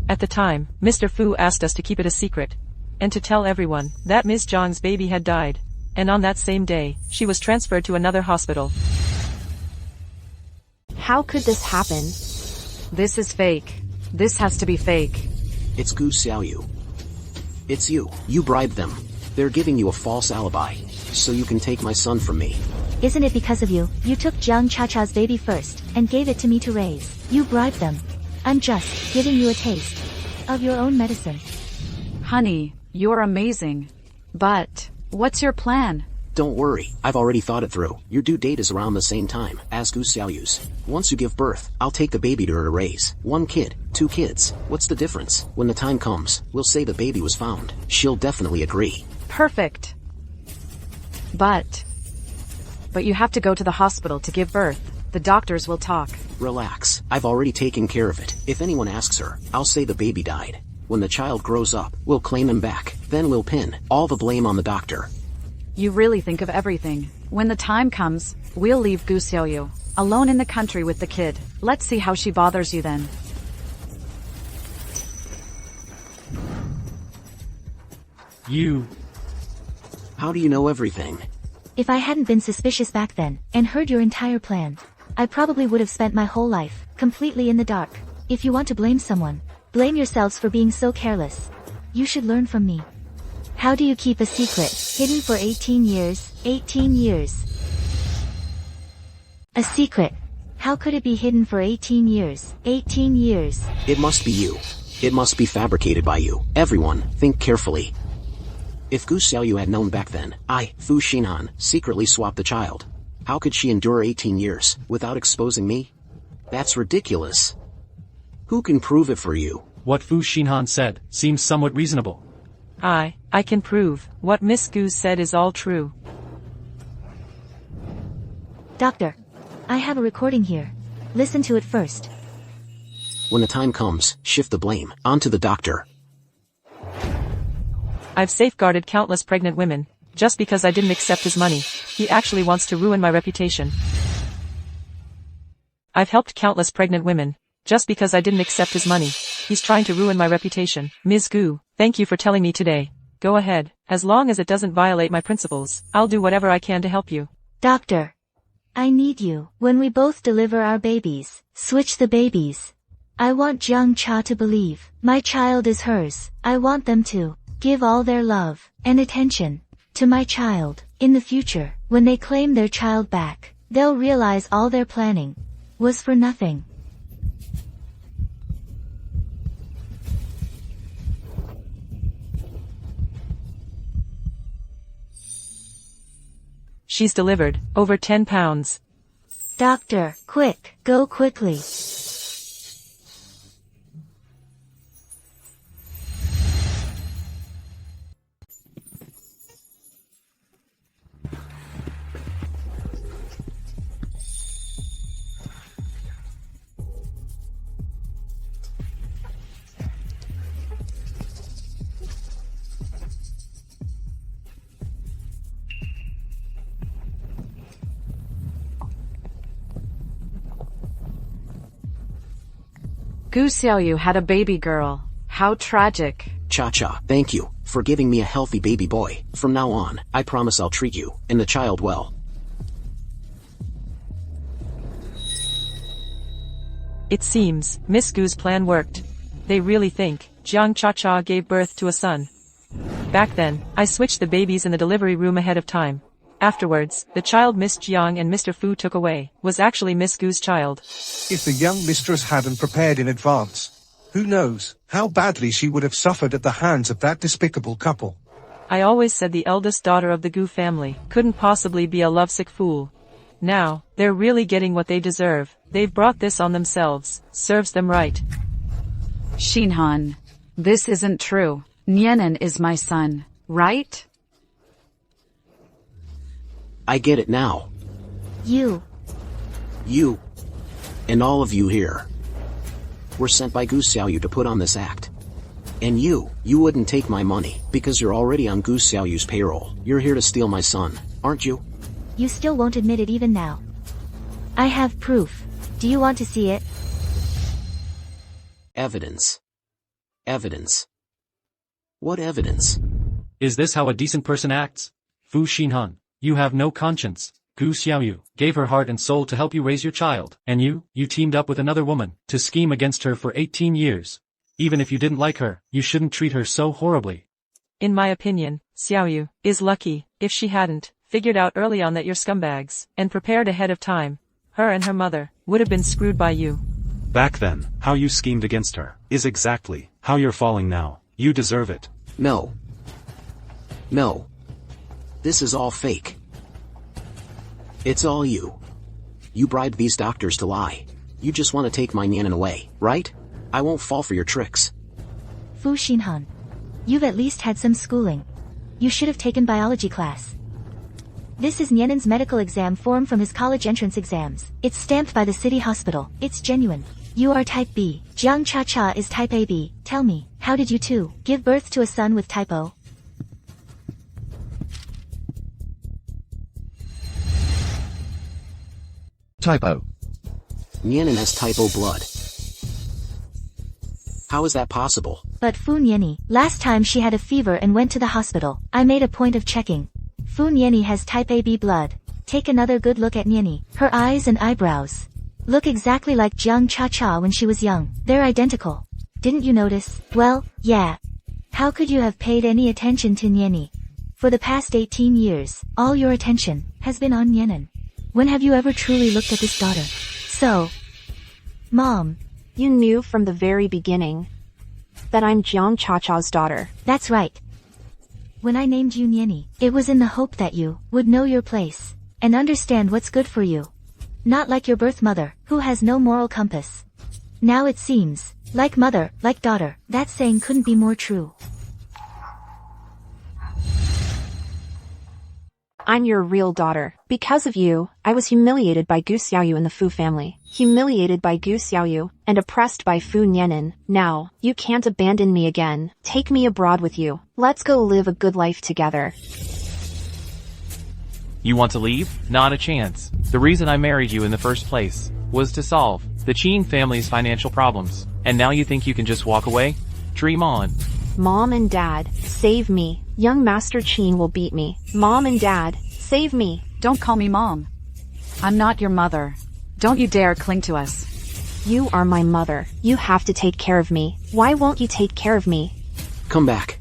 A: At the time, Mr. Fu asked us to keep it a secret, and to tell everyone that Ms. Jiang's baby had died, and on that same day, she was transferred to another hospital.
E: How could this happen?
F: This is fake. This has to be fake.
G: It's Gu Xiaoyu. It's you. You bribed them. They're giving you a false alibi, so you can take my son from me.
D: Isn't it because of you? You took Jiang Cha-Cha's baby first, and gave it to me to raise. You bribed them. I'm just giving you a taste of your own medicine.
F: Honey, you're amazing. But, what's your plan?
G: Don't worry, I've already thought it through. Your due date is around the same time as Gu Xiaoyu's. Once you give birth, I'll take the baby to her to raise. 1 kid, 2 kids. What's the difference? When the time comes, we'll say the baby was found. She'll definitely agree.
F: Perfect. But you have to go to the hospital to give birth. The doctors will talk.
G: Relax, I've already taken care of it. If anyone asks her, I'll say the baby died. When the child grows up, we'll claim him back. Then we'll pin all the blame on the doctor.
F: You really think of everything. When the time comes, we'll leave Gu Xiaoyu alone in the country with the kid. Let's see how she bothers you then.
H: You.
G: How do you know everything?
D: If I hadn't been suspicious back then, and heard your entire plan, I probably would have spent my whole life completely in the dark. If you want to blame someone, blame yourselves for being so careless. You should learn from me. How do you keep a secret hidden for 18 years? 18 years. A secret. How could it be hidden for 18 years? 18 years.
G: It must be you. It must be fabricated by you. Everyone, think carefully. If Gu Xiaoyu had known back then, I, Fu Xinhan, secretly swapped the child. How could she endure 18 years without exposing me? That's ridiculous. Who can prove it for you?
H: what Fu Xinhan said seems somewhat reasonable.
A: I can prove what Miss Gu said is all true.
D: Doctor, I have a recording here. Listen to it first.
G: When the time comes, shift the blame onto the doctor.
A: I've safeguarded countless pregnant women, just because I didn't accept his money. He actually wants to ruin my reputation. I've helped countless pregnant women, just because I didn't accept his money. He's trying to ruin my reputation. Ms. Gu, thank you for telling me today. Go ahead, as long as it doesn't violate my principles, I'll do whatever I can to help you.
D: Doctor, I need you. When we both deliver our babies, switch the babies. I want Jiang Cha to believe my child is hers. I want them to give all their love and attention to my child. In the future, when they claim their child back, they'll realize all their planning was for nothing.
A: She's delivered over 10 pounds.
D: Doctor, quick, go quickly.
F: Gu Xiaoyu had a baby girl. How tragic.
G: Cha-cha, thank you for giving me a healthy baby boy. From now on, I promise I'll treat you and the child well.
A: It seems Miss Gu's plan worked. They really think Jiang Cha-cha gave birth to a son. Back then, I switched the babies in the delivery room ahead of time. Afterwards, the child Miss Jiang and Mr. Fu took away was actually Miss Gu's child.
B: If the young mistress hadn't prepared in advance, who knows how badly she would have suffered at the hands of that despicable couple.
A: I always said the eldest daughter of the Gu family couldn't possibly be a lovesick fool. Now, they're really getting what they deserve. They've brought this on themselves. Serves them right.
F: Xinhan, this isn't true. Nianen is my son, right?
G: I get it now.
D: You,
G: and all of you here were sent by Gu Xiaoyu to put on this act. And you wouldn't take my money, because you're already on Gu Xiaoyu's payroll. You're here to steal my son, aren't you?
D: You still won't admit it even now. I have proof. Do you want to see it?
G: Evidence. Evidence. What evidence?
H: Is this how a decent person acts? Fu Xinhan, you have no conscience. Gu Xiaoyu gave her heart and soul to help you raise your child, and you teamed up with another woman to scheme against her for 18 years. Even if you didn't like her, you shouldn't treat her so horribly.
A: In my opinion, Xiaoyu is lucky. If she hadn't figured out early on that you're scumbags and prepared ahead of time, her and her mother would have been screwed by you.
I: Back then, how you schemed against her is exactly how you're falling now. You deserve it.
G: No. This is all fake. It's all you. You bribed these doctors to lie. You just want to take my Nianen away, right? I won't fall for your tricks.
D: Fu Xinhan, you've at least had some schooling. You should have taken biology class. This is Nianen's medical exam form from his college entrance exams. It's stamped by the city hospital. It's genuine. You are type B. Jiang Cha-cha is type AB. Tell me, how did you two give birth to a son with type O?
K: Typo.
G: Nianen has type O blood. How is that possible?
D: But Fu Niani, last time she had a fever and went to the hospital, I made a point of checking. Fu Niani has type AB blood. Take another good look at Niani. Her eyes and eyebrows look exactly like Jiang Cha-cha when she was young. They're identical. Didn't you notice? Well, yeah. How could you have paid any attention to Niani? For the past 18 years, all your attention has been on Nianen. When have you ever truly looked at this daughter? So, Mom.
E: You knew from the very beginning that I'm Jiang Cha-cha's daughter.
D: That's right. When I named you Niani, it was in the hope that you would know your place and understand what's good for you. Not like your birth mother, who has no moral compass. Now it seems Like mother, like daughter, that saying couldn't be more true.
E: I'm your real daughter. Because of you, I was humiliated by Gu Xiaoyu and the Fu family. Humiliated by Gu Xiaoyu, and oppressed by Fu Nianin. Now, you can't abandon me again. Take me abroad with you. Let's go live a good life together.
L: You want to leave? Not a chance. The reason I married you in the first place was to solve the Qin family's financial problems. And now you think you can just walk away? Dream on.
E: Mom and Dad, save me. Young Master Qin will beat me. Mom and Dad, save me.
F: Don't call me mom. I'm not your mother. Don't you dare cling to us.
E: You are my mother. You have to take care of me. Why won't you take care of me?
G: Come back.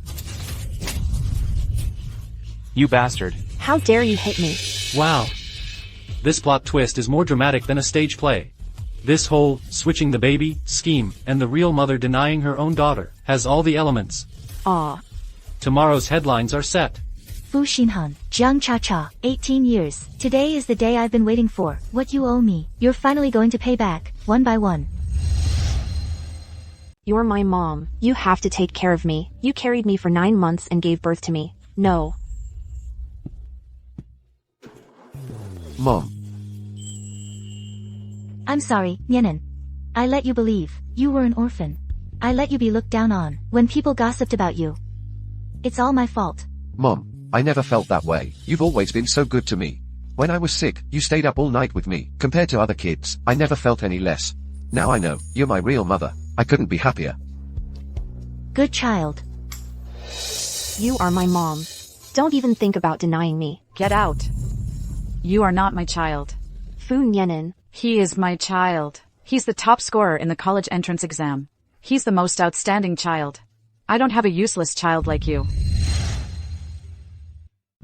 L: You bastard.
E: How dare you hit me?
H: Wow. This plot twist is more dramatic than a stage play. This whole switching the baby scheme and the real mother denying her own daughter has all the elements.
E: Aw.
H: Tomorrow's headlines are set.
D: Fu Xinhan, Jiang Cha Cha, 18 years. Today is the day I've been waiting for. What you owe me, you're finally going to pay back, one by one.
E: You're my mom. You have to take care of me. You carried me for 9 months and gave birth to me. No.
K: Mom.
D: I'm sorry, Nianin. I let you believe you were an orphan. I let you be looked down on when people gossiped about you. It's all my fault.
K: Mom, I never felt that way. You've always been so good to me. When I was sick, you stayed up all night with me. Compared to other kids, I never felt any less. Now I know, you're my real mother. I couldn't be happier.
D: Good child.
E: You are my mom. Don't even think about denying me.
F: Get out. You are not my child.
E: Fu Nianin.
F: He is my child. He's the top scorer in the college entrance exam. He's the most outstanding child. I don't have a useless child like you.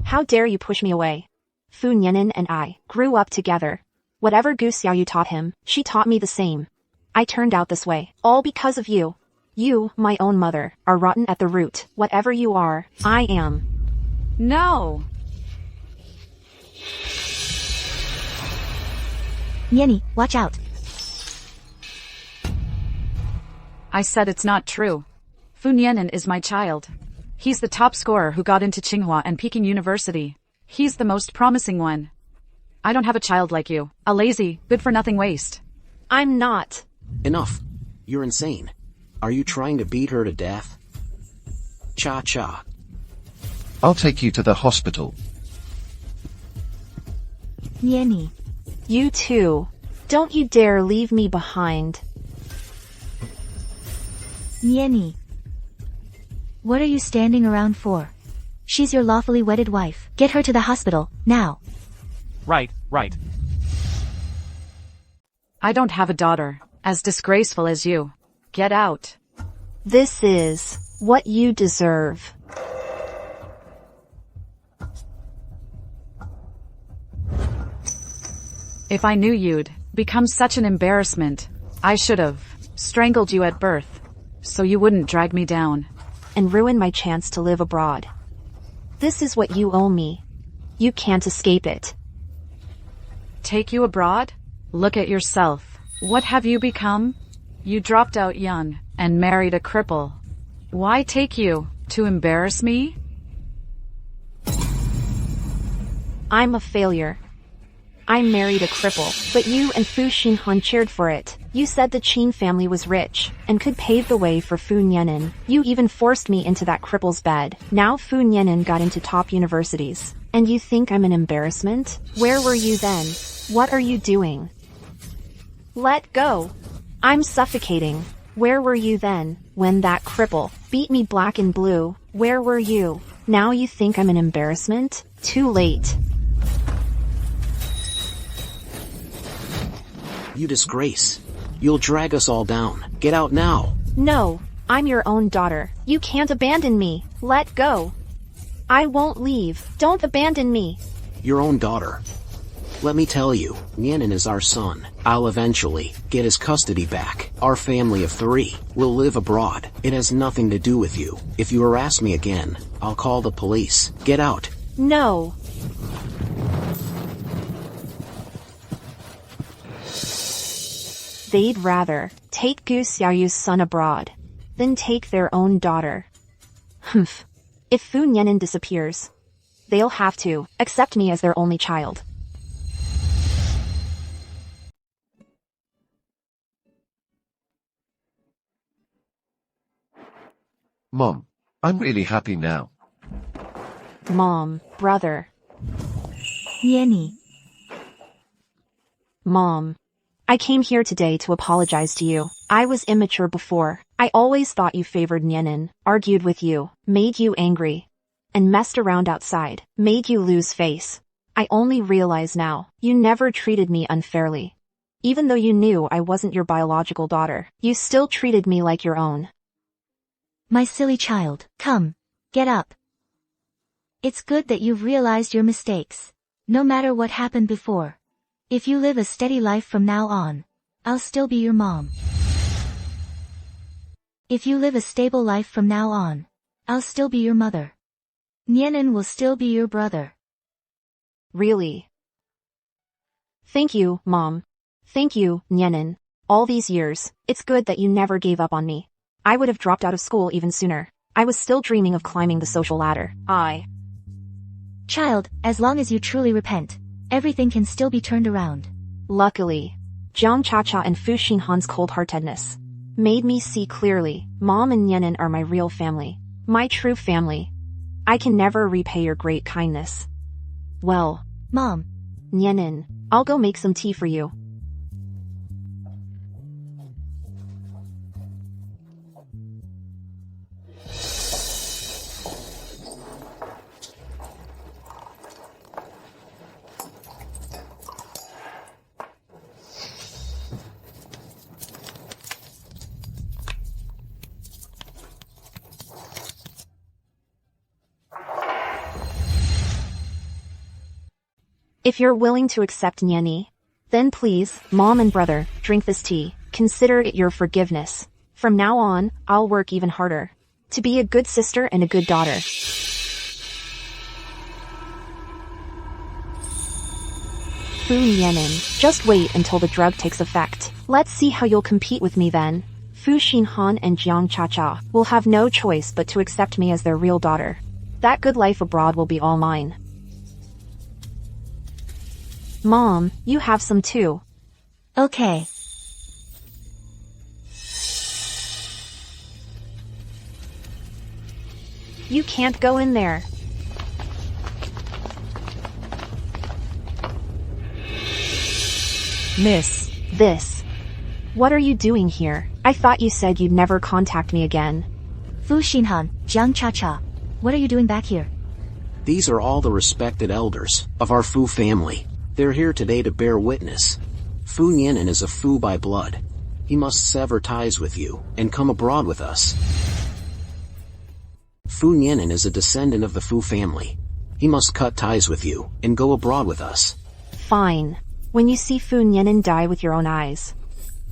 E: How dare you push me away? Fu Nianin and I grew up together. Whatever Gu Xiaoyu taught him, she taught me the same. I turned out this way, all because of you. You, my own mother, are rotten at the root. Whatever you are, I am.
F: No.
D: Niani, watch out.
F: I said it's not true. Fu Nianin is my child. He's the top scorer who got into Tsinghua and Peking University. He's the most promising one. I don't have a child like you. A lazy, good-for-nothing waste.
E: I'm not.
G: Enough. You're insane. Are you trying to beat her to death? Cha-cha.
K: I'll take you to the hospital.
D: Niani.
E: You too. Don't you dare leave me behind.
D: Niani. What are you standing around for? She's your lawfully wedded wife. Get her to the hospital, now.
L: Right.
F: I don't have a daughter, as disgraceful as you. Get out.
E: This is what you deserve.
F: If I knew you'd become such an embarrassment, I should have strangled you at birth, so you wouldn't drag me down.
E: And ruin my chance to live abroad. This is what you owe me. You can't escape it.
F: Take you abroad? Look at yourself. What have you become? You dropped out young and married a cripple. Why take you? To embarrass me?
E: I'm a failure. I married a cripple, but you and Fu Xinhan cheered for it. You said the Qin family was rich, and could pave the way for Fu Nianin. You even forced me into that cripple's bed. Now Fu Nianin got into top universities. And you think I'm an embarrassment? Where were you then? What are you doing? Let go. I'm suffocating. Where were you then, when that cripple beat me black and blue? Where were you? Now you think I'm an embarrassment? Too late.
G: You disgrace. You'll drag us all down. Get out now.
E: No, I'm your own daughter. You can't abandon me. Let go. I won't leave. Don't abandon me.
G: Your own daughter. Let me tell you, Nianin is our son. I'll eventually get his custody back. Our family of 3 will live abroad. It has nothing to do with you. If you harass me again, I'll call the police. Get out.
E: No. They'd rather take Gu Xiaoyu's son abroad than take their own daughter. Humph. If Fu Nianin disappears, they'll have to accept me as their only child.
K: Mom, I'm really happy now.
E: Mom, brother.
D: Niani.
E: Mom. I came here today to apologize to you. I was immature before. I always thought you favored Nianin, argued with you, made you angry, and messed around outside, made you lose face. I only realize now, you never treated me unfairly. Even though you knew I wasn't your biological daughter, you still treated me like your own.
D: My silly child, come, get up. It's good that you've realized your mistakes. No matter what happened before. If you live a steady life from now on, I'll still be your mom. If you live a stable life from now on, I'll still be your mother. Nianin will still be your brother.
E: Really? Thank you, Mom. Thank you, Nianin. All these years, it's good that you never gave up on me. I would have dropped out of school even sooner. I was still dreaming of climbing the social ladder.
D: Child, as long as you truly repent, everything can still be turned around.
E: Luckily, Jiang Chacha and Fu Xinhan's cold-heartedness made me see clearly, Mom and Nianin are my real family. My true family. I can never repay your great kindness. Well,
D: Mom.
E: Nianin, I'll go make some tea for you. If you're willing to accept Niani, then please, Mom and brother, drink this tea. Consider it your forgiveness. From now on, I'll work even harder to be a good sister and a good daughter. Fu Nianin, just wait until the drug takes effect. Let's see how you'll compete with me then. Fu Xinhan and Jiang Chacha will have no choice but to accept me as their real daughter. That good life abroad will be all mine. Mom, you have some too.
D: Okay.
E: You can't go in there.
A: Miss.
E: This. What are you doing here? I thought you said you'd never contact me again.
D: Fu Xinhan, Jiang Chacha. What are you doing back here?
G: These are all the respected elders of our Fu family. They're here today to bear witness. Fu Nianin is a Fu by blood. He must sever ties with you and come abroad with us. Fu Nianin is a descendant of the Fu family. He must cut ties with you and go abroad with us.
E: Fine. When you see Fu Nianin die with your own eyes,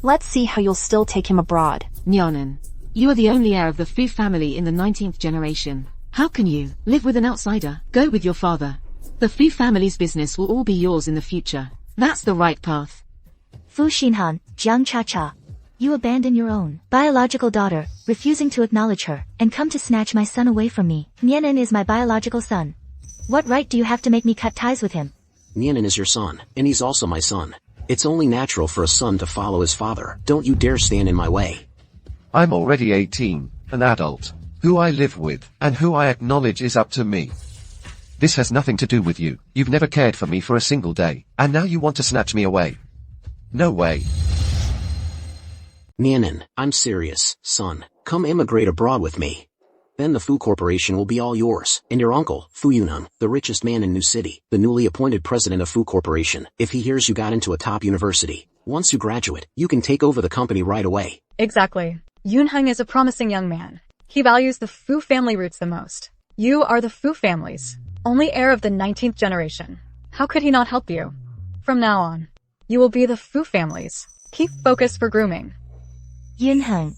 E: let's see how you'll still take him abroad.
M: Nianin, you are the only heir of the Fu family in the 19th generation. How can you live with an outsider? Go with your father. The Fu family's business will all be yours in the future. That's the right path.
D: Fu Xinhan, Jiang Chacha. You abandon your own biological daughter, refusing to acknowledge her, and come to snatch my son away from me. Nianin is my biological son. What right do you have to make me cut ties with him?
G: Nianin is your son, and he's also my son. It's only natural for a son to follow his father. Don't you dare stand in my way.
K: I'm already 18, an adult. Who I live with, and who I acknowledge is up to me. This has nothing to do with you. You've never cared for me for a single day, and now you want to snatch me away. No way.
G: Nianin, I'm serious, son. Come immigrate abroad with me. Then the Fu Corporation will be all yours, and your uncle, Fu Yunheng, the richest man in New City, the newly appointed president of Fu Corporation, if he hears you got into a top university. Once you graduate, you can take over the company right away.
N: Exactly. Yunheng is a promising young man. He values the Fu family roots the most. You are the Fu family's only heir of the 19th generation. How could he not help you? From now on, you will be the Fu family's key focus for grooming.
D: Yunheng.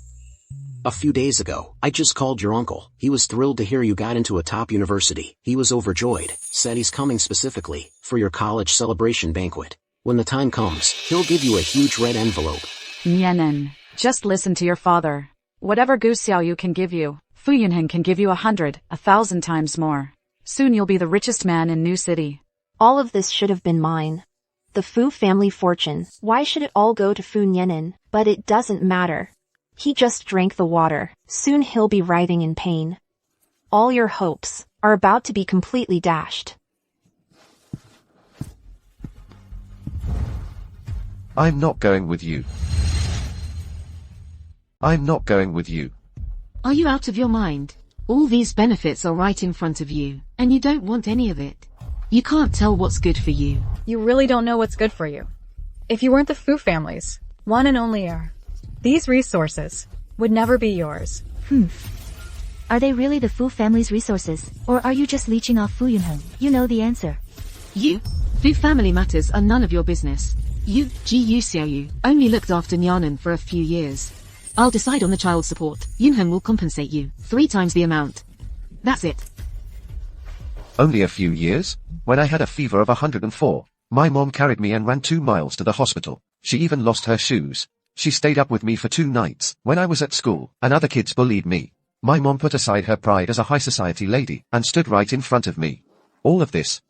G: A few days ago, I just called your uncle. He was thrilled to hear you got into a top university. He was overjoyed, said he's coming specifically for your college celebration banquet. When the time comes, he'll give you a huge red envelope.
F: Nianen, just listen to your father. Whatever Gu Xiaoyu can give you, Fu Yunheng can give you 100, 1,000 times more. Soon you'll be the richest man in New City.
E: All of this should have been mine. The Fu family fortune, why should it all go to Fu Nianen? But it doesn't matter. He just drank the water, soon he'll be writhing in pain. All your hopes are about to be completely dashed.
K: I'm not going with you. I'm not going with you.
M: Are you out of your mind? All these benefits are right in front of you, and you don't want any of it. You can't tell what's good for you.
N: You really don't know what's good for you. If you weren't the Fu family's one and only heir, these resources would never be yours.
D: Are they really the Fu family's resources, or are you just leeching off Fu Yunheng? You know the answer.
M: You? Fu family matters are none of your business. You, Gu Xiaoyu, only looked after Nianen for a few years. I'll decide on the child support. Yunheng will compensate you 3 times the amount. That's it.
K: Only a few years? When I had a fever of 104, my mom carried me and ran 2 miles to the hospital. She even lost her shoes. She stayed up with me for 2 nights. When I was at school, and other kids bullied me, my mom put aside her pride as a high society lady, and stood right in front of me. All of this.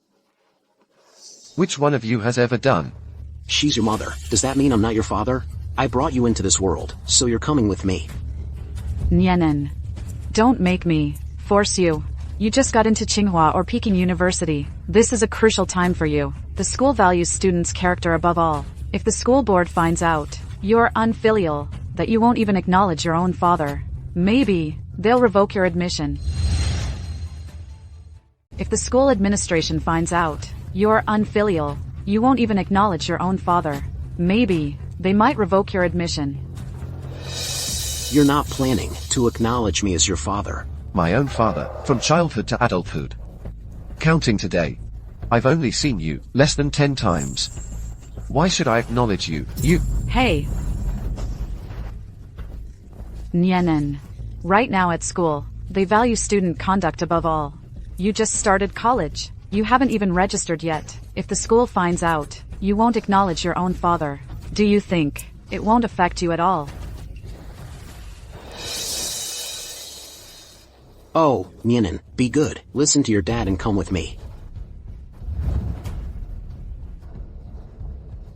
K: Which one of you has ever done?
G: She's your mother. Does that mean I'm not your father? I brought you into this world, so you're coming with me.
F: Nianen. Don't make me force you. You just got into Tsinghua or Peking University. This is a crucial time for you. The school values students' character above all. If the school board finds out you're unfilial, that you won't even acknowledge your own father, maybe they'll revoke your admission. If the school administration finds out you're unfilial, you won't even acknowledge your own father, maybe they might revoke your admission.
G: You're not planning to acknowledge me as your father.
K: My own father, from childhood to adulthood. Counting today. I've only seen you less than 10 times. Why should I acknowledge you? You.
F: Hey. Nianen. Right now at school, they value student conduct above all. You just started college. You haven't even registered yet. If the school finds out, you won't acknowledge your own father. Do you think it won't affect you at all?
G: Oh, Nianen, be good. Listen to your dad and come with me.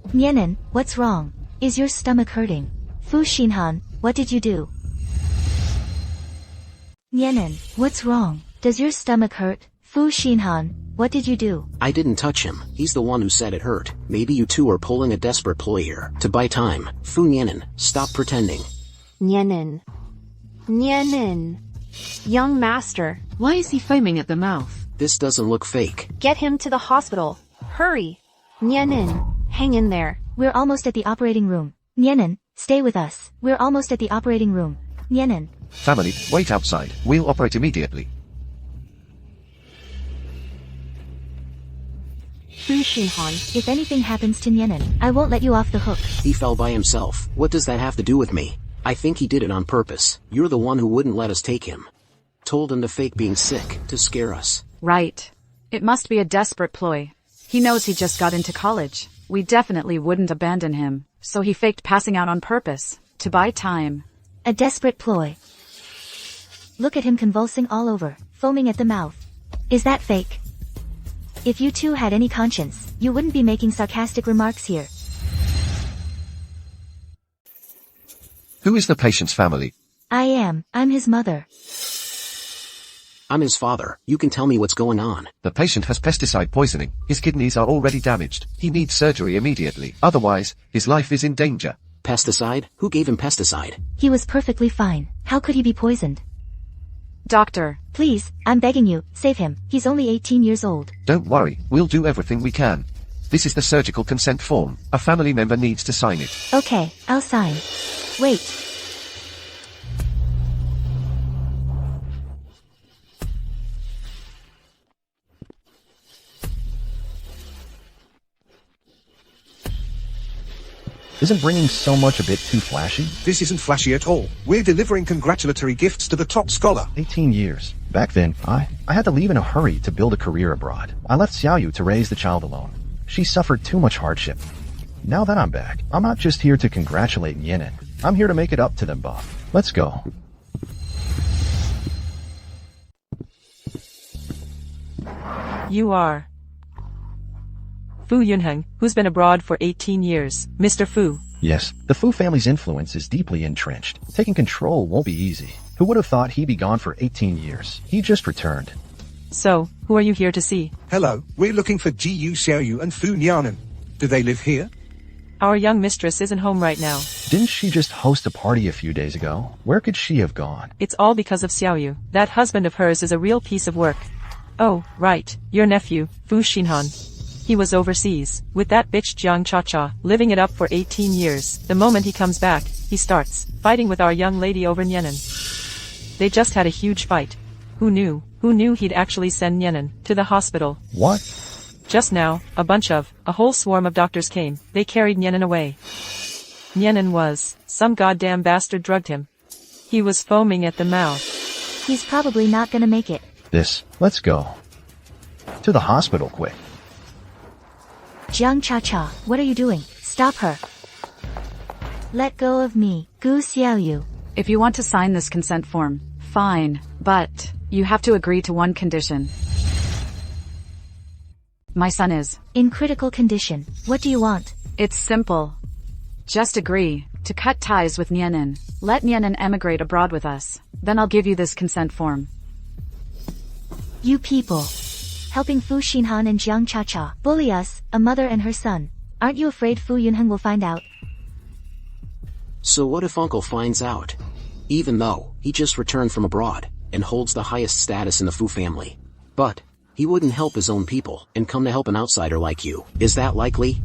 D: Nianen, what's wrong? Is your stomach hurting? Fu Xinhan, what did you do? Nianen, what's wrong? Does your stomach hurt? Fu Xinhan, what did you do?
G: I didn't touch him. He's the one who said it hurt. Maybe you two are pulling a desperate ploy here to buy time. Fu Nianen, stop pretending.
E: Nianen. Nianen. Young master.
M: Why is he foaming at the mouth?
G: This doesn't look fake.
E: Get him to the hospital. Hurry. Nianen, hang in there.
D: We're almost at the operating room. Nianen, stay with us. We're almost at the operating room. Nianen.
K: Family, wait outside. We'll operate immediately.
E: Fu Xinhan.
D: If anything happens to Nianen, I won't let you off the hook.
G: He fell by himself. What does that have to do with me? I think he did it on purpose. You're the one who wouldn't let us take him. Told him to fake being sick, to scare us.
F: Right. It must be a desperate ploy. He knows he just got into college. We definitely wouldn't abandon him, so he faked passing out on purpose, to buy time.
D: A desperate ploy. Look at him convulsing all over, foaming at the mouth. Is that fake? If you two had any conscience, you wouldn't be making sarcastic remarks here.
K: Who is the patient's family?
D: I'm his mother.
G: I'm his father. You can tell me what's going on.
K: The patient has pesticide poisoning. His kidneys are already damaged. He needs surgery immediately. Otherwise, his life is in danger.
G: Pesticide? Who gave him pesticide?
D: He was perfectly fine. How could he be poisoned?
F: Doctor.
D: Please, I'm begging you, save him. He's only 18 years old.
K: Don't worry, we'll do everything we can. This is the surgical consent form. A family member needs to sign it.
D: Okay, I'll sign. Wait.
C: Isn't bringing so much a bit too flashy?
B: This isn't flashy at all. We're delivering congratulatory gifts to the top scholar.
C: 18 years. Back then, I had to leave in a hurry to build a career abroad. I left Xiaoyu to raise the child alone. She suffered too much hardship. Now that I'm back, I'm not just here to congratulate Yenin. I'm here to make it up to them both. Let's go.
A: You are Fu Yunheng, who's been abroad for 18 years. Mr. Fu.
C: Yes, the Fu family's influence is deeply entrenched. Taking control won't be easy. Who would have thought he'd be gone for 18 years? He just returned.
A: So, who are you here to see?
B: Hello, we're looking for Jiyu Xiaoyu and Fu Nianen. Do they live here?
A: Our young mistress isn't home right now.
C: Didn't she just host a party a few days ago? Where could she have gone?
A: It's all because of Xiaoyu. That husband of hers is a real piece of work. Oh, right, your nephew, Fu Xinhan. He was overseas, with that bitch Jiang Cha-Cha, living it up for 18 years. The moment he comes back, he starts fighting with our young lady over Nianen. They just had a huge fight. Who knew he'd actually send Nianen to the hospital?
C: What?
A: Just now, a whole swarm of doctors came. They carried Nianen away. Nianen was, some goddamn bastard drugged him. He was foaming at the mouth.
D: He's probably not gonna make it.
C: Let's go. To the hospital quick.
D: Jiang Cha-Cha, what are you doing? Stop her. Let go of me, Gu Xiaoyu.
F: If you want to sign this consent form, fine, but you have to agree to one condition. My son is
D: in critical condition. What do you want?
F: It's simple. Just agree to cut ties with Nianen. Let Nianen emigrate abroad with us. Then I'll give you this consent form.
D: You people. Helping Fu Xinhan and Jiang Cha-Cha bully us, a mother and her son. Aren't you afraid Fu Yunheng will find out?
G: So what if Uncle finds out? Even though he just returned from abroad and holds the highest status in the Fu family. But he wouldn't help his own people and come to help an outsider like you. Is that likely?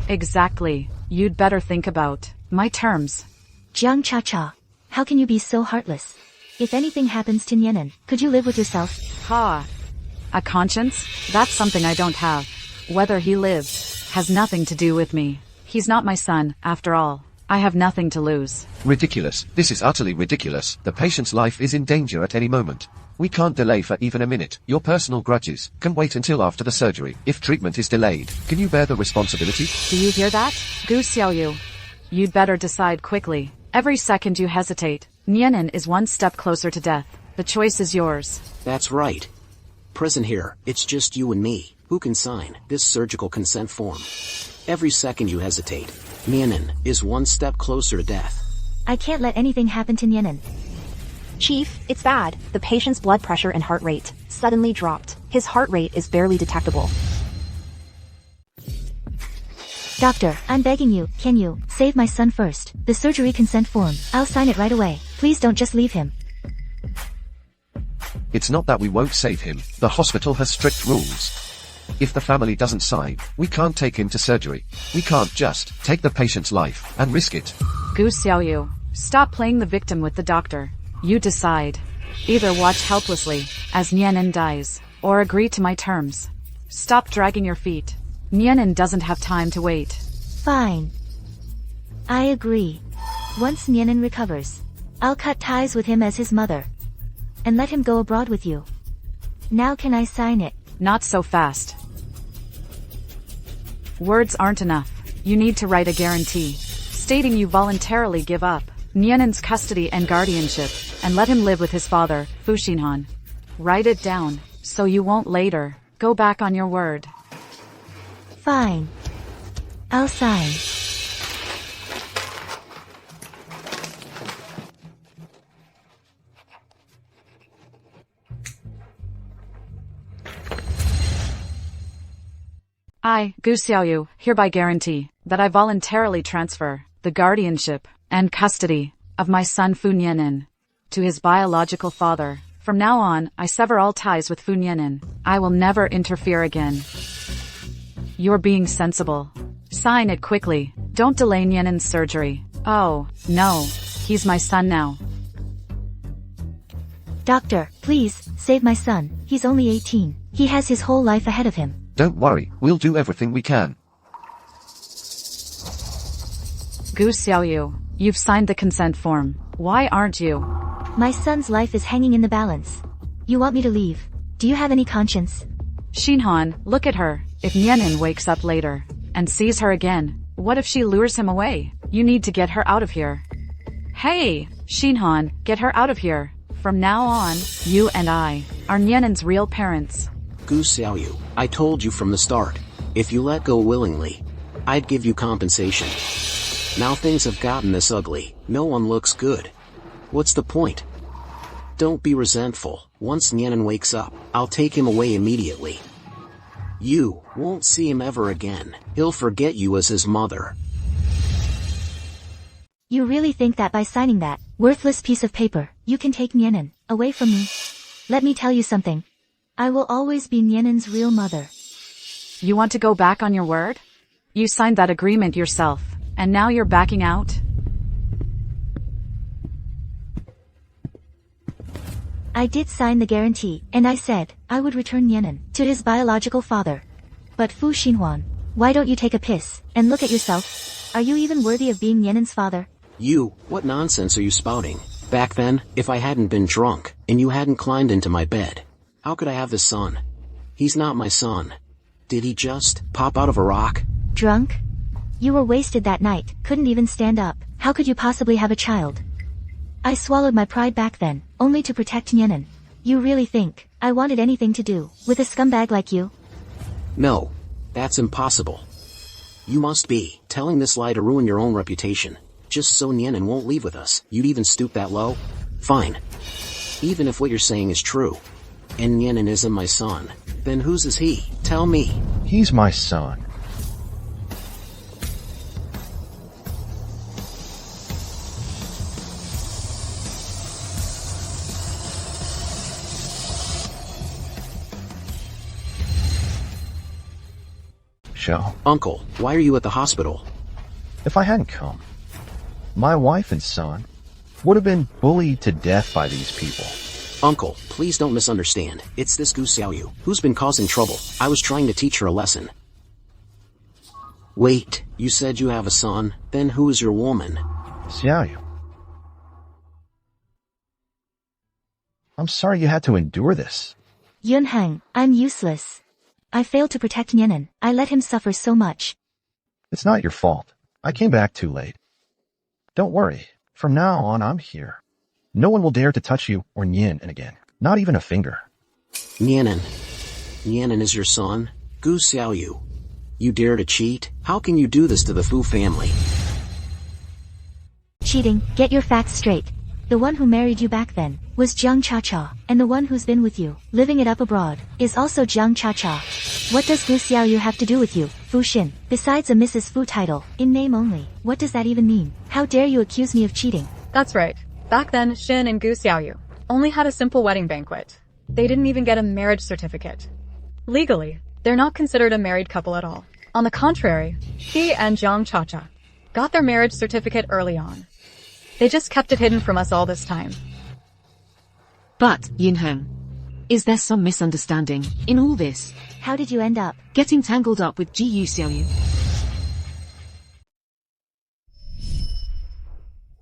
F: Exactly. You'd better think about my terms.
D: Jiang Cha-Cha, how can you be so heartless? If anything happens to Nianen, could you live with yourself?
F: Ha! A conscience? That's something I don't have. Whether he lives has nothing to do with me. He's not my son, after all. I have nothing to lose.
K: Ridiculous. This is utterly ridiculous. The patient's life is in danger at any moment. We can't delay for even a minute. Your personal grudges can wait until after the surgery. If treatment is delayed, can you bear the responsibility?
F: Do you hear that? Gu Xiaoyu. You'd better decide quickly. Every second you hesitate, Nianen is one step closer to death. The choice is yours.
G: That's right. Present here, it's just you and me. Who can sign this surgical consent form? Every second you hesitate, Nianen is one step closer to death.
D: I can't let anything happen to Nianen.
E: Chief, it's bad. The patient's blood pressure and heart rate suddenly dropped. His heart rate is barely detectable.
D: Doctor, I'm begging you, can you save my son first? The surgery consent form. I'll sign it right away. Please don't just leave him.
K: It's not that we won't save him. The hospital has strict rules. If the family doesn't sign, we can't take him to surgery. We can't just take the patient's life and risk it.
F: Gu Xiaoyu, stop playing the victim with the doctor. You decide. Either watch helplessly as Nianen dies, or agree to my terms. Stop dragging your feet. Nianen doesn't have time to wait.
D: Fine. I agree. Once Nianen recovers, I'll cut ties with him as his mother. And let him go abroad with you. Now can I sign it?
F: Not so fast. Words aren't enough. You need to write a guarantee, stating you voluntarily give up Nianen's custody and guardianship, and let him live with his father, Fu Xinhan. Write it down, so you won't later go back on your word.
D: Fine. I'll sign.
F: I, Gu Xiaoyu, hereby guarantee that I voluntarily transfer the guardianship and custody of my son Fu Nianen to his biological father. From now on, I sever all ties with Fu Nianen. I will never interfere again. You're being sensible. Sign it quickly. Don't delay Nianen's surgery. Oh, no. He's my son now.
D: Doctor, please, save my son. He's only 18. He has his whole life ahead of him.
K: Don't worry, we'll do everything we can.
F: Gu Xiaoyu, you've signed the consent form. Why aren't you?
D: My son's life is hanging in the balance. You want me to leave? Do you have any conscience?
F: Xinhan, look at her. If Nianen wakes up later, and sees her again, what if she lures him away? You need to get her out of here. Hey, Shinhan, get her out of here. From now on, you and I are Nienen's real parents.
G: Gu Xiaoyu, I told you from the start. If you let go willingly, I'd give you compensation. Now things have gotten this ugly, no one looks good. What's the point? Don't be resentful. Once Nienen wakes up, I'll take him away immediately. You won't see him ever again. He'll forget you as his mother.
D: You really think that by signing that worthless piece of paper, you can take Nienen away from me? Let me tell you something. I will always be Nienen's real mother.
F: You want to go back on your word? You signed that agreement yourself, and now you're backing out?
D: I did sign the guarantee, and I said I would return Nienen to his biological father. But Fu Xinhuan, why don't you take a piss and look at yourself? Are you even worthy of being Nienen's father?
G: You, what nonsense are you spouting? Back then, if I hadn't been drunk, and you hadn't climbed into my bed, how could I have this son? He's not my son. Did he just pop out of a rock?
D: Drunk? You were wasted that night, couldn't even stand up. How could you possibly have a child? I swallowed my pride back then, only to protect Nienen. You really think I wanted anything to do with a scumbag like you?
G: No, that's impossible. You must be telling this lie to ruin your own reputation. Just so Nienen won't leave with us, you'd even stoop that low? Fine. Even if what you're saying is true, and Nienen isn't my son, then whose is he? Tell me.
C: He's my son. Show.
G: Uncle, why are you at the hospital?
C: If I hadn't come, my wife and son would have been bullied to death by these people.
G: Uncle, please don't misunderstand. It's this Gu Xiaoyu who's been causing trouble. I was trying to teach her a lesson. Wait, you said you have a son? Then who is your woman?
C: Xiaoyu. I'm sorry you had to endure this.
D: Yunheng, I'm useless. I failed to protect Nienen. I let him suffer so much.
C: It's not your fault. I came back too late. Don't worry. From now on, I'm here. No one will dare to touch you or Nienen again. Not even a finger.
G: Nienen. Nienen is your son? Gu Xiaoyu. You dare to cheat? How can you do this to the Fu family?
D: Cheating, get your facts straight. The one who married you back then was Jiang Cha-Cha, and the one who's been with you, living it up abroad, is also Jiang Cha-Cha. What does Gu Xiaoyu have to do with you, Fu Xin, besides a Mrs. Fu title, in name only? What does that even mean? How dare you accuse me of cheating?
N: That's right. Back then, Xin and Gu Xiaoyu only had a simple wedding banquet. They didn't even get a marriage certificate. Legally, they're not considered a married couple at all. On the contrary, he and Jiang Cha-Cha got their marriage certificate early on. They just kept it hidden from us all this time.
M: But, Yunheng, is there some misunderstanding in all this?
D: How did you end up
M: getting tangled up with Ji Xiaoyu?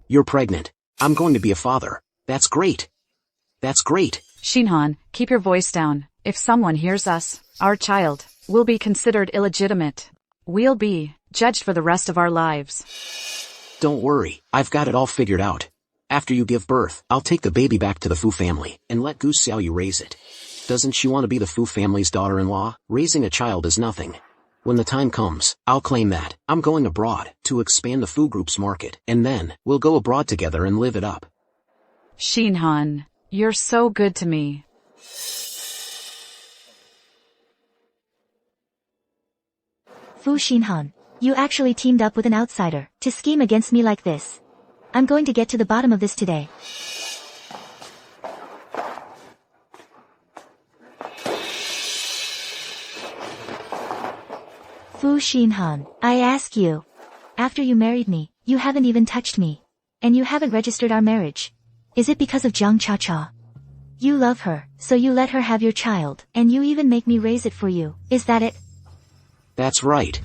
G: You're pregnant. I'm going to be a father. That's great. That's great.
F: Shinhan, keep your voice down. If someone hears us, our child will be considered illegitimate. We'll be judged for the rest of our lives.
G: Don't worry, I've got it all figured out. After you give birth, I'll take the baby back to the Fu family, and let Gu Xiaoyu raise it. Doesn't she want to be the Fu family's daughter-in-law? Raising a child is nothing. When the time comes, I'll claim that I'm going abroad to expand the Fu group's market, and then we'll go abroad together and live it up.
F: Shinhan, you're so good to me.
D: Fu Xinhan, you actually teamed up with an outsider to scheme against me like this. I'm going to get to the bottom of this today. Fu Xinhan, I ask you. After you married me, you haven't even touched me. And you haven't registered our marriage. Is it because of Jiang Cha-Cha? You love her, so you let her have your child, and you even make me raise it for you. Is that it?
G: That's right.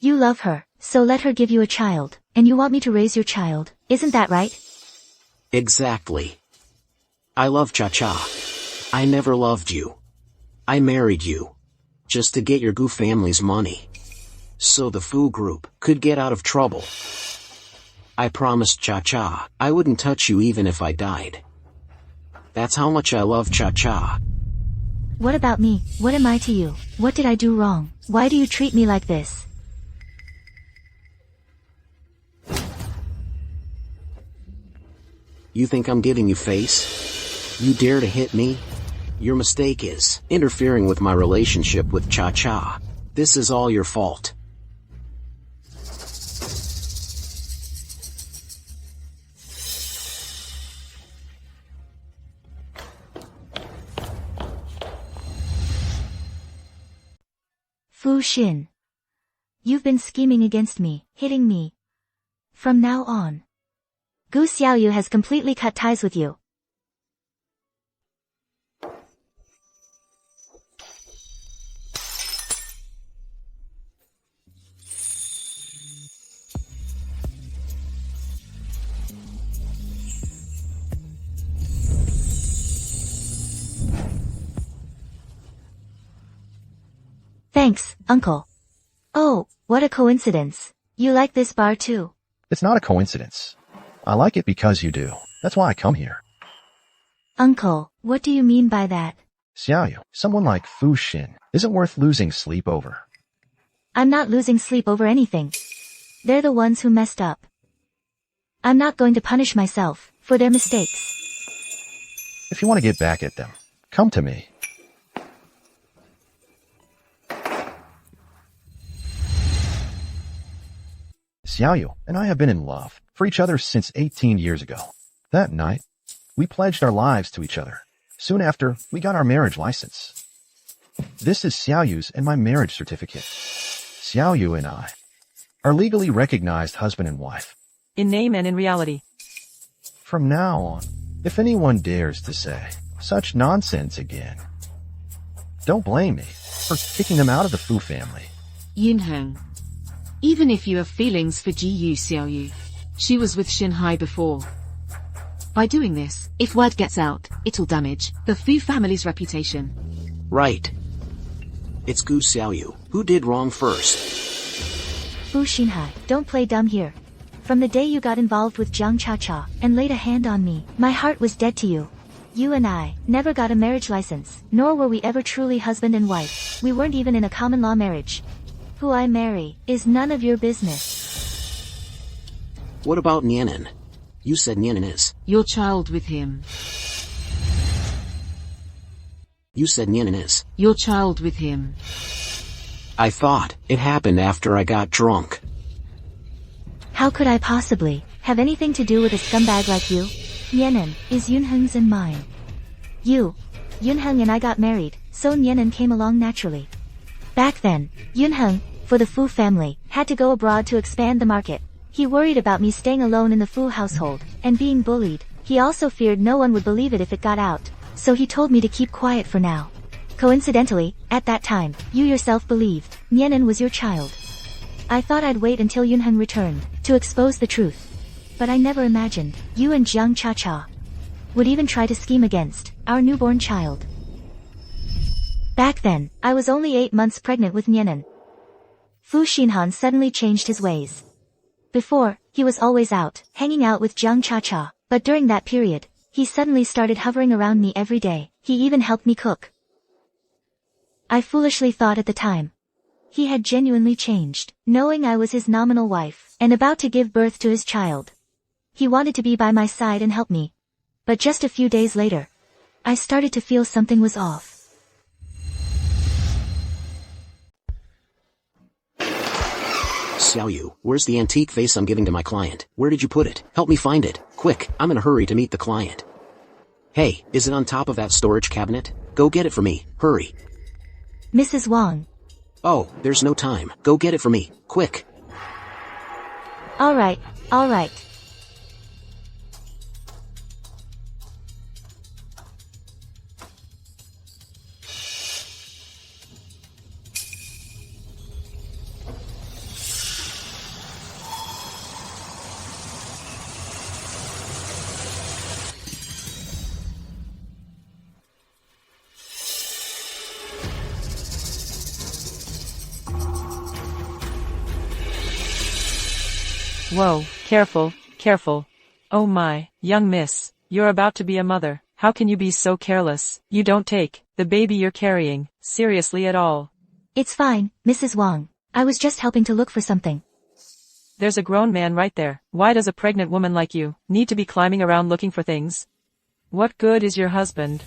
D: You love her, so let her give you a child, and you want me to raise your child, isn't that right?
G: Exactly. I love Cha-Cha. I never loved you. I married you. just to get your Gu family's money. So the Fu group could get out of trouble. I promised Cha-Cha I wouldn't touch you even if I died. That's how much I love Cha-Cha.
D: What about me? What am I to you? What did I do wrong? Why do you treat me like this?
G: You think I'm giving you face? You dare to hit me? Your mistake is interfering with my relationship with Cha-Cha. This is all your fault.
D: Fu Xin. You've been scheming against me, hitting me. From now on, Gu Xiaoyu has completely cut ties with you. Thanks, Uncle. Oh, what a coincidence. You like this bar too?
C: It's not a coincidence. I like it because you do. That's why I come here.
D: Uncle, what do you mean by that?
C: Xiaoyu, someone like Fu Xin isn't worth losing sleep over.
D: I'm not losing sleep over anything. They're the ones who messed up. I'm not going to punish myself for their mistakes.
C: If you want to get back at them, come to me. Xiaoyu and I have been in love for each other since 18 years ago. That night, we pledged our lives to each other. Soon after, we got our marriage license. This is Xiaoyu's and my marriage certificate. Xiaoyu and I are legally recognized husband and wife.
A: In name and in reality.
C: From now on, if anyone dares to say such nonsense again, don't blame me for kicking them out of the Fu family.
M: Yunheng. Even if you have feelings for Ji Xiaoyu, she was with Xinhai before. By doing this, if word gets out, it'll damage the Fu family's reputation.
G: Right. It's Gu Xiaoyu who did wrong first.
D: Fu Xinhai, don't play dumb here. From the day you got involved with Jiang Cha-Cha and laid a hand on me, my heart was dead to you. You and I never got a marriage license, nor were we ever truly husband and wife. We weren't even in a common law marriage. Who I marry is none of your business.
G: What about Nianen? You said Nianen is.
M: Your child with him.
G: You said Nianen is.
M: Your child with him.
G: I thought it happened after I got drunk.
D: How could I possibly have anything to do with a scumbag like you? Nianen is Yunheng's and mine. Yunheng and I got married, so Nianen came along naturally. Back then, Yunheng, for the Fu family, had to go abroad to expand the market. He worried about me staying alone in the Fu household, and being bullied. He also feared no one would believe it if it got out, so he told me to keep quiet for now. Coincidentally, at that time, you yourself believed Nianen was your child. I thought I'd wait until Yunheng returned, to expose the truth. But I never imagined, you and Jiang Cha-Cha would even try to scheme against our newborn child. Back then, I was only 8 months pregnant with Nianen. Fu Xinhan suddenly changed his ways. Before, he was always out, hanging out with Jiang Cha-Cha, but during that period, he suddenly started hovering around me every day. He even helped me cook. I foolishly thought at the time he had genuinely changed, knowing I was his nominal wife, and about to give birth to his child. He wanted to be by my side and help me. But just a few days later, I started to feel something was off.
G: Xiaoyu, where's the antique vase I'm giving to my client? Where did you put it? Help me find it. Quick, I'm in a hurry to meet the client. Hey, is it on top of that storage cabinet? Go get it for me. Hurry.
D: Mrs. Wang.
G: Oh, there's no time. Go get it for me. Quick.
D: Alright.
A: Whoa, careful, careful. Oh my, young miss, you're about to be a mother. How can you be so careless? You don't take the baby you're carrying seriously at all.
D: It's fine, Mrs. Wang. I was just helping to look for something.
A: There's a grown man right there. Why does a pregnant woman like you need to be climbing around looking for things? What good is your husband?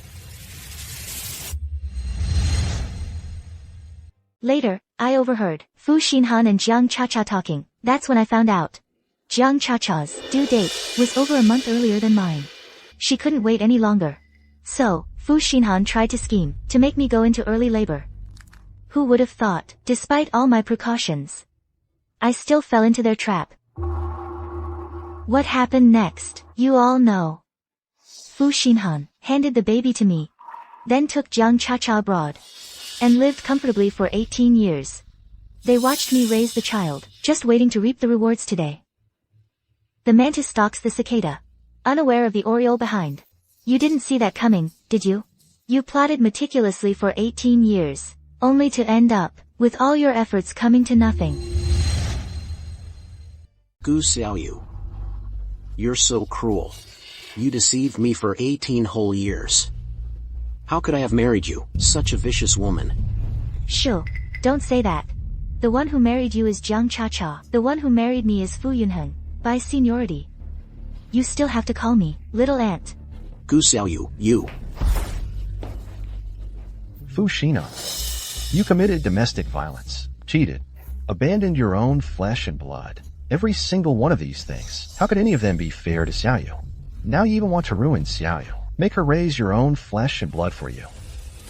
D: Later, I overheard Fu Xinhan and Jiang Cha-Cha talking. That's when I found out. Jiang Cha-Cha's due date was over a month earlier than mine. She couldn't wait any longer. So, Fu Xinhan tried to scheme to make me go into early labor. Who would have thought, despite all my precautions, I still fell into their trap. What happened next, you all know. Fu Xinhan handed the baby to me, then took Jiang Cha-Cha abroad, and lived comfortably for 18 years. They watched me raise the child, just waiting to reap the rewards today. The mantis stalks the cicada, unaware of the oriole behind. You didn't see that coming, did you? You plotted meticulously for 18 years, only to end up with all your efforts coming to nothing.
G: Gu Xiaoyu. You're so cruel. You deceived me for 18 whole years. How could I have married you, such a vicious woman?
D: Shoo, don't say that. The one who married you is Jiang Cha-Cha. The one who married me is Fu Yunheng, by seniority. You still have to call me little aunt.
G: Gu Xiaoyu, you.
C: Fu Xinhan. You committed domestic violence, cheated, abandoned your own flesh and blood. Every single one of these things. How could any of them be fair to Xiaoyu? Now you even want to ruin Xiaoyu. Make her raise your own flesh and blood for you.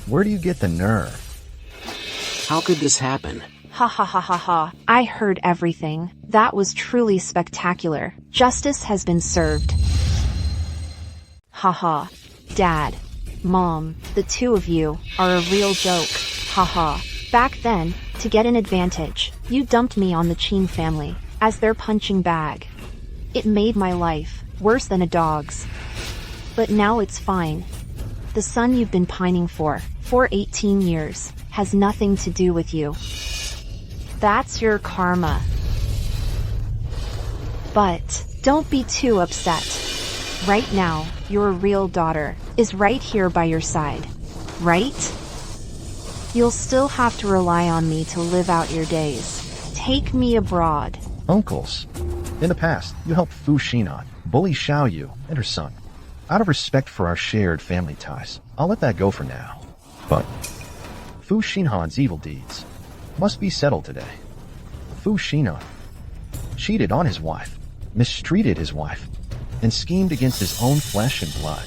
C: Where do you get the nerve?
G: How could this happen?
E: Ha ha ha ha ha. I heard everything. That was truly spectacular. Justice has been served. Ha ha. Dad. Mom, the two of you are a real joke. Ha ha. Back then, to get an advantage, you dumped me on the Qin family as their punching bag. It made my life worse than a dog's. But now it's fine. The son you've been pining for 18 years, has nothing to do with you. That's your karma. But, don't be too upset. Right now, your real daughter is right here by your side. Right? You'll still have to rely on me to live out your days. Take me abroad.
C: Uncles. In the past, you helped Fu Xinhan bully Xiaoyu and her son. Out of respect for our shared family ties, I'll let that go for now. But Fu Xinhan's evil deeds must be settled today. Fu Xinhan cheated on his wife, mistreated his wife, and schemed against his own flesh and blood.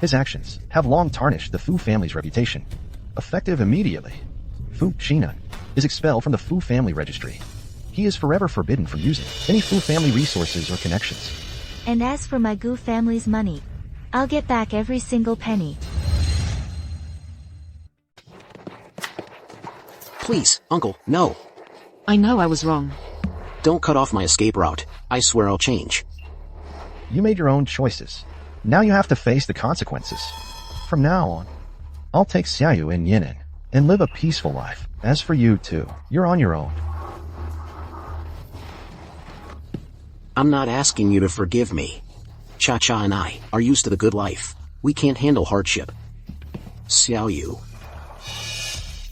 C: His actions have long tarnished the Fu family's reputation. Effective immediately, Fu Xinhan is expelled from the Fu family registry. He is forever forbidden from using any Fu family resources or connections.
D: And as for my Gu family's money, I'll get back every single penny.
G: Please, Uncle, no.
M: I know I was wrong.
G: Don't cut off my escape route. I swear I'll change.
C: You made your own choices. Now you have to face the consequences. From now on, I'll take Xiaoyu and Yinan and live a peaceful life. As for you two, you're on your own.
G: I'm not asking you to forgive me. Cha-Cha and I are used to the good life. We can't handle hardship. Xiaoyu.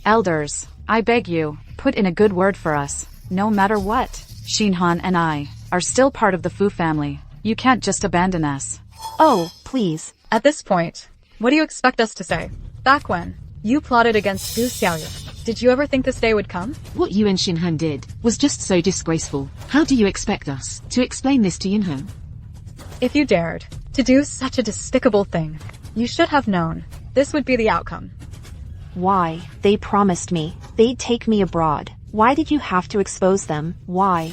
F: Elders, I beg you, put in a good word for us. No matter what, Xinhan and I are still part of the Fu family. You can't just abandon us.
E: Oh, please.
N: At this point, what do you expect us to say? Back when you plotted against Gu Xiaoyu, did you ever think this day would come?
M: What you and Xinhan did was just so disgraceful. How do you expect us to explain this to Yunheng?
N: If you dared to do such a despicable thing, you should have known this would be the outcome.
E: Why? They promised me they'd take me abroad. Why did you have to expose them? Why?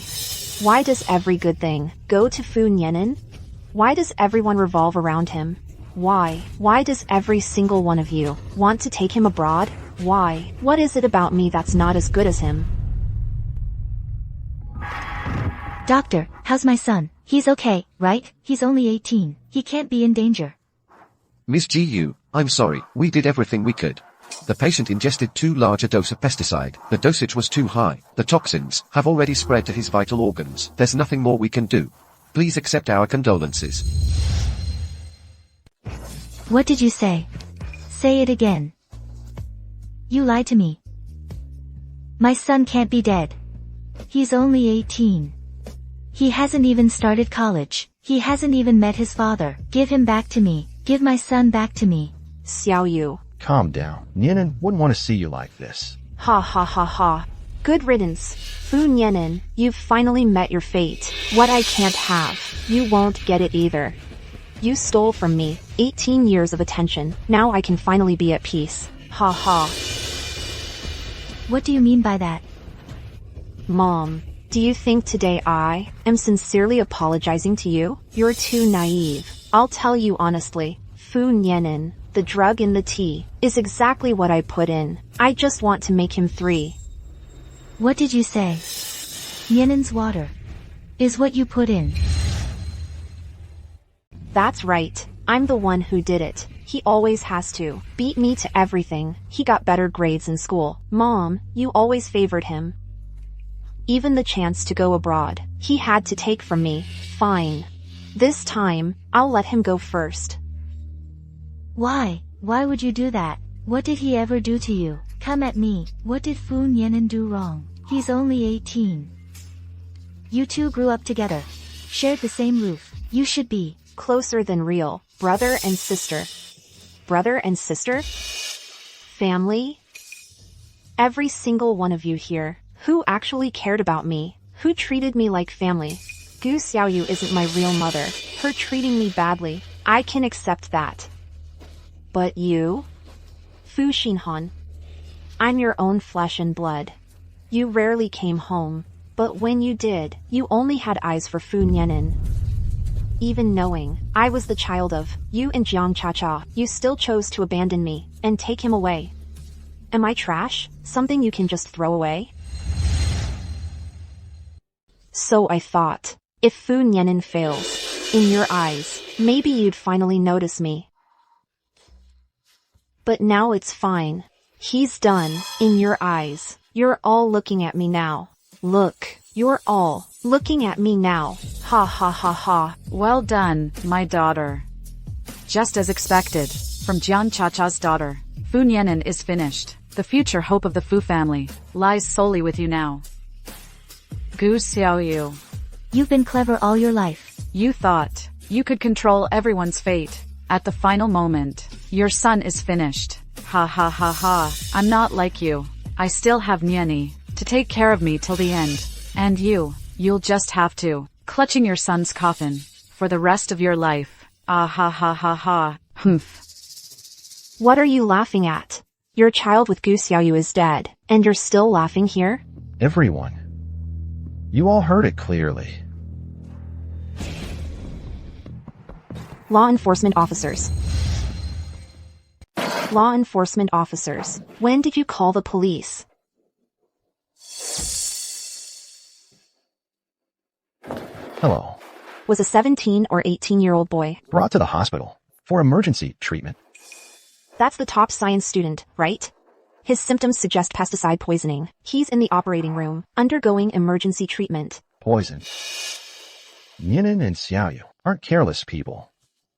E: Why does every good thing go to Fu Nianen? Why does everyone revolve around him? Why? Why does every single one of you want to take him abroad? Why? What is it about me that's not as good as him?
D: Doctor, how's my son? He's okay, right? He's only 18. He can't be in danger.
K: Miss Gu, I'm sorry, we did everything we could. The patient ingested too large a dose of pesticide. The dosage was too high. The toxins have already spread to his vital organs. There's nothing more we can do. Please accept our condolences.
D: What did you say? Say it again. You lied to me. My son can't be dead. He's only 18. He hasn't even started college. He hasn't even met his father. Give him back to me. Give my son back to me.
E: Xiao Yu.
C: Calm down. Nianen wouldn't want to see you like this.
E: Ha ha ha ha. Good riddance. Fu Nianen, you've finally met your fate. What I can't have, you won't get it either. You stole from me 18 years of attention. Now I can finally be at peace. Ha ha.
D: What do you mean by that?
E: Mom, do you think today I am sincerely apologizing to you? You're too naive. I'll tell you honestly, Fu Nianen, the drug in the tea, is exactly what I put in. I just want to make him 3.
D: What did you say? Nianen's water is what you put in.
E: That's right. I'm the one who did it. He always has to beat me to everything. He got better grades in school. Mom, you always favored him. Even the chance to go abroad, he had to take from me. Fine. This time, I'll let him go first.
D: Why? Why would you do that? What did he ever do to you? Come at me. What did Fu Nianen do wrong? He's only 18. You two grew up together. Shared the same roof. You should be
E: closer than real. Brother and sister. Brother and sister? Family? Every single one of you here, who actually cared about me, who treated me like family. Gu Xiaoyu isn't my real mother. Her treating me badly, I can accept that. But you? Fu Xinhan. I'm your own flesh and blood. You rarely came home, but when you did, you only had eyes for Fu Nianen. Even knowing I was the child of you and Jiang Cha-Cha, you still chose to abandon me and take him away. Am I trash? Something you can just throw away? So I thought, if Fu Nianen fails, in your eyes, maybe you'd finally notice me. But now it's fine. He's done, in your eyes. You're all looking at me now. Look, you're all looking at me now. Ha ha ha ha.
F: Well done, my daughter. Just as expected, from Jiang Cha-Cha's daughter, Fu Nianen is finished. The future hope of the Fu family lies solely with you now. Gu Xiaoyu.
D: You've been clever all your life.
F: You thought you could control everyone's fate. At the final moment, your son is finished. Ha ha ha ha. I'm not like you. I still have Niani to take care of me till the end. And you'll just have to, clutching your son's coffin for the rest of your life. Ah ha ha ha ha. Humph.
E: What are you laughing at? Your child with Gu Xiaoyu is dead, and you're still laughing here?
C: Everyone. You all heard it clearly.
E: Law enforcement officers. Law enforcement officers, when did you call the police?
C: Hello.
E: Was a 17 or 18-year-old boy
C: Brought to the hospital for emergency treatment.
E: That's the top science student, right? His symptoms suggest pesticide poisoning. He's in the operating room, undergoing emergency treatment.
C: Poison. Nianen and Xiaoyu aren't careless people.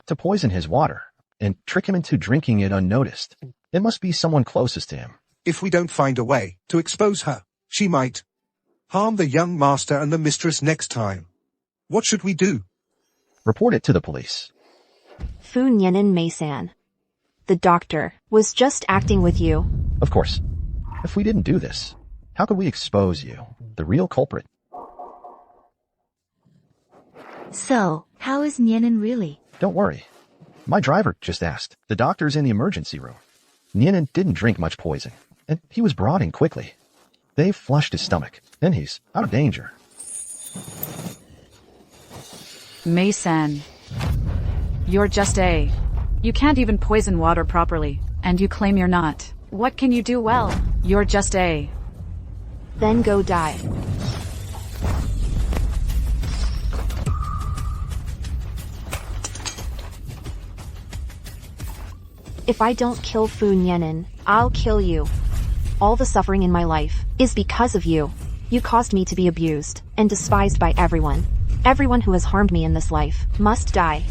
C: To poison his water and trick him into drinking it unnoticed, it must be someone closest to him.
B: If we don't find a way to expose her, she might harm the young master and the mistress next time. What should we do?
C: Report it to the police.
E: Fu Nianen Meisan. The doctor was just acting with you.
C: Of course. If we didn't do this, how could we expose you, the real culprit?
D: So, how is Nianen really?
C: Don't worry. My driver just asked. The doctor's in the emergency room. Nianen didn't drink much poison, and he was brought in quickly. They flushed his stomach, and he's out of danger.
F: Mei-san. You're just a... You can't even poison water properly, and you claim you're not. What can you do well? You're just a...
E: Then go die. If I don't kill Fu Nianen, I'll kill you. All the suffering in my life is because of you. You caused me to be abused and despised by everyone. Everyone who has harmed me in this life must die.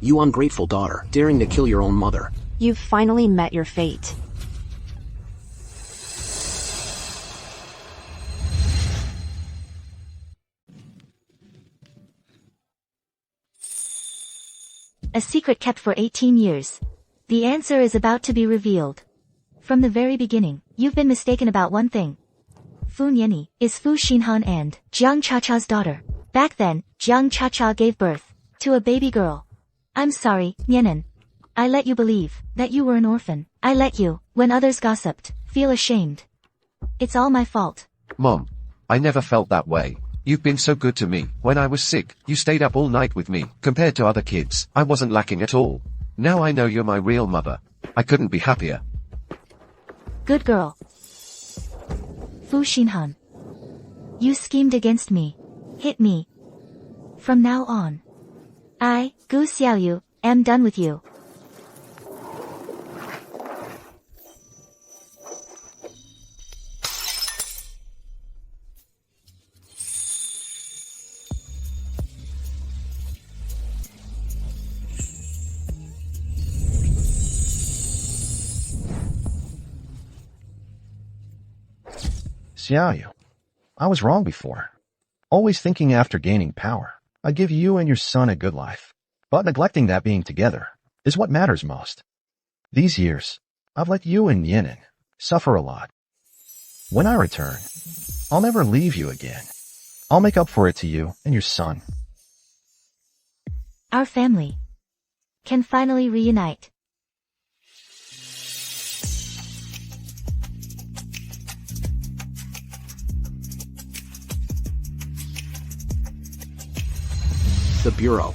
G: You ungrateful daughter, daring to kill your own mother.
E: You've finally met your fate.
D: A secret kept for 18 years. The answer is about to be revealed. From the very beginning, you've been mistaken about one thing. Fu Nianyi is Fu Xinhan and Jiang Chacha's daughter. Back then, Jiang Chacha gave birth to a baby girl. I'm sorry, Nianen. I let you believe that you were an orphan. I let you, when others gossiped, feel ashamed. It's all my fault.
K: Mom, I never felt that way. You've been so good to me. When I was sick, you stayed up all night with me. Compared to other kids, I wasn't lacking at all. Now I know you're my real mother. I couldn't be happier.
D: Good girl. Fu Xinhan. You schemed against me. Hit me. From now on, I, Gu Xiaoyu, am done with you.
C: Xiaoyu, I was wrong before. Always thinking after gaining power, I'd give you and your son a good life. But neglecting that being together is what matters most. These years, I've let you and Yinan suffer a lot. When I return, I'll never leave you again. I'll make up for it to you and your son.
D: Our family can finally reunite.
G: The Bureau.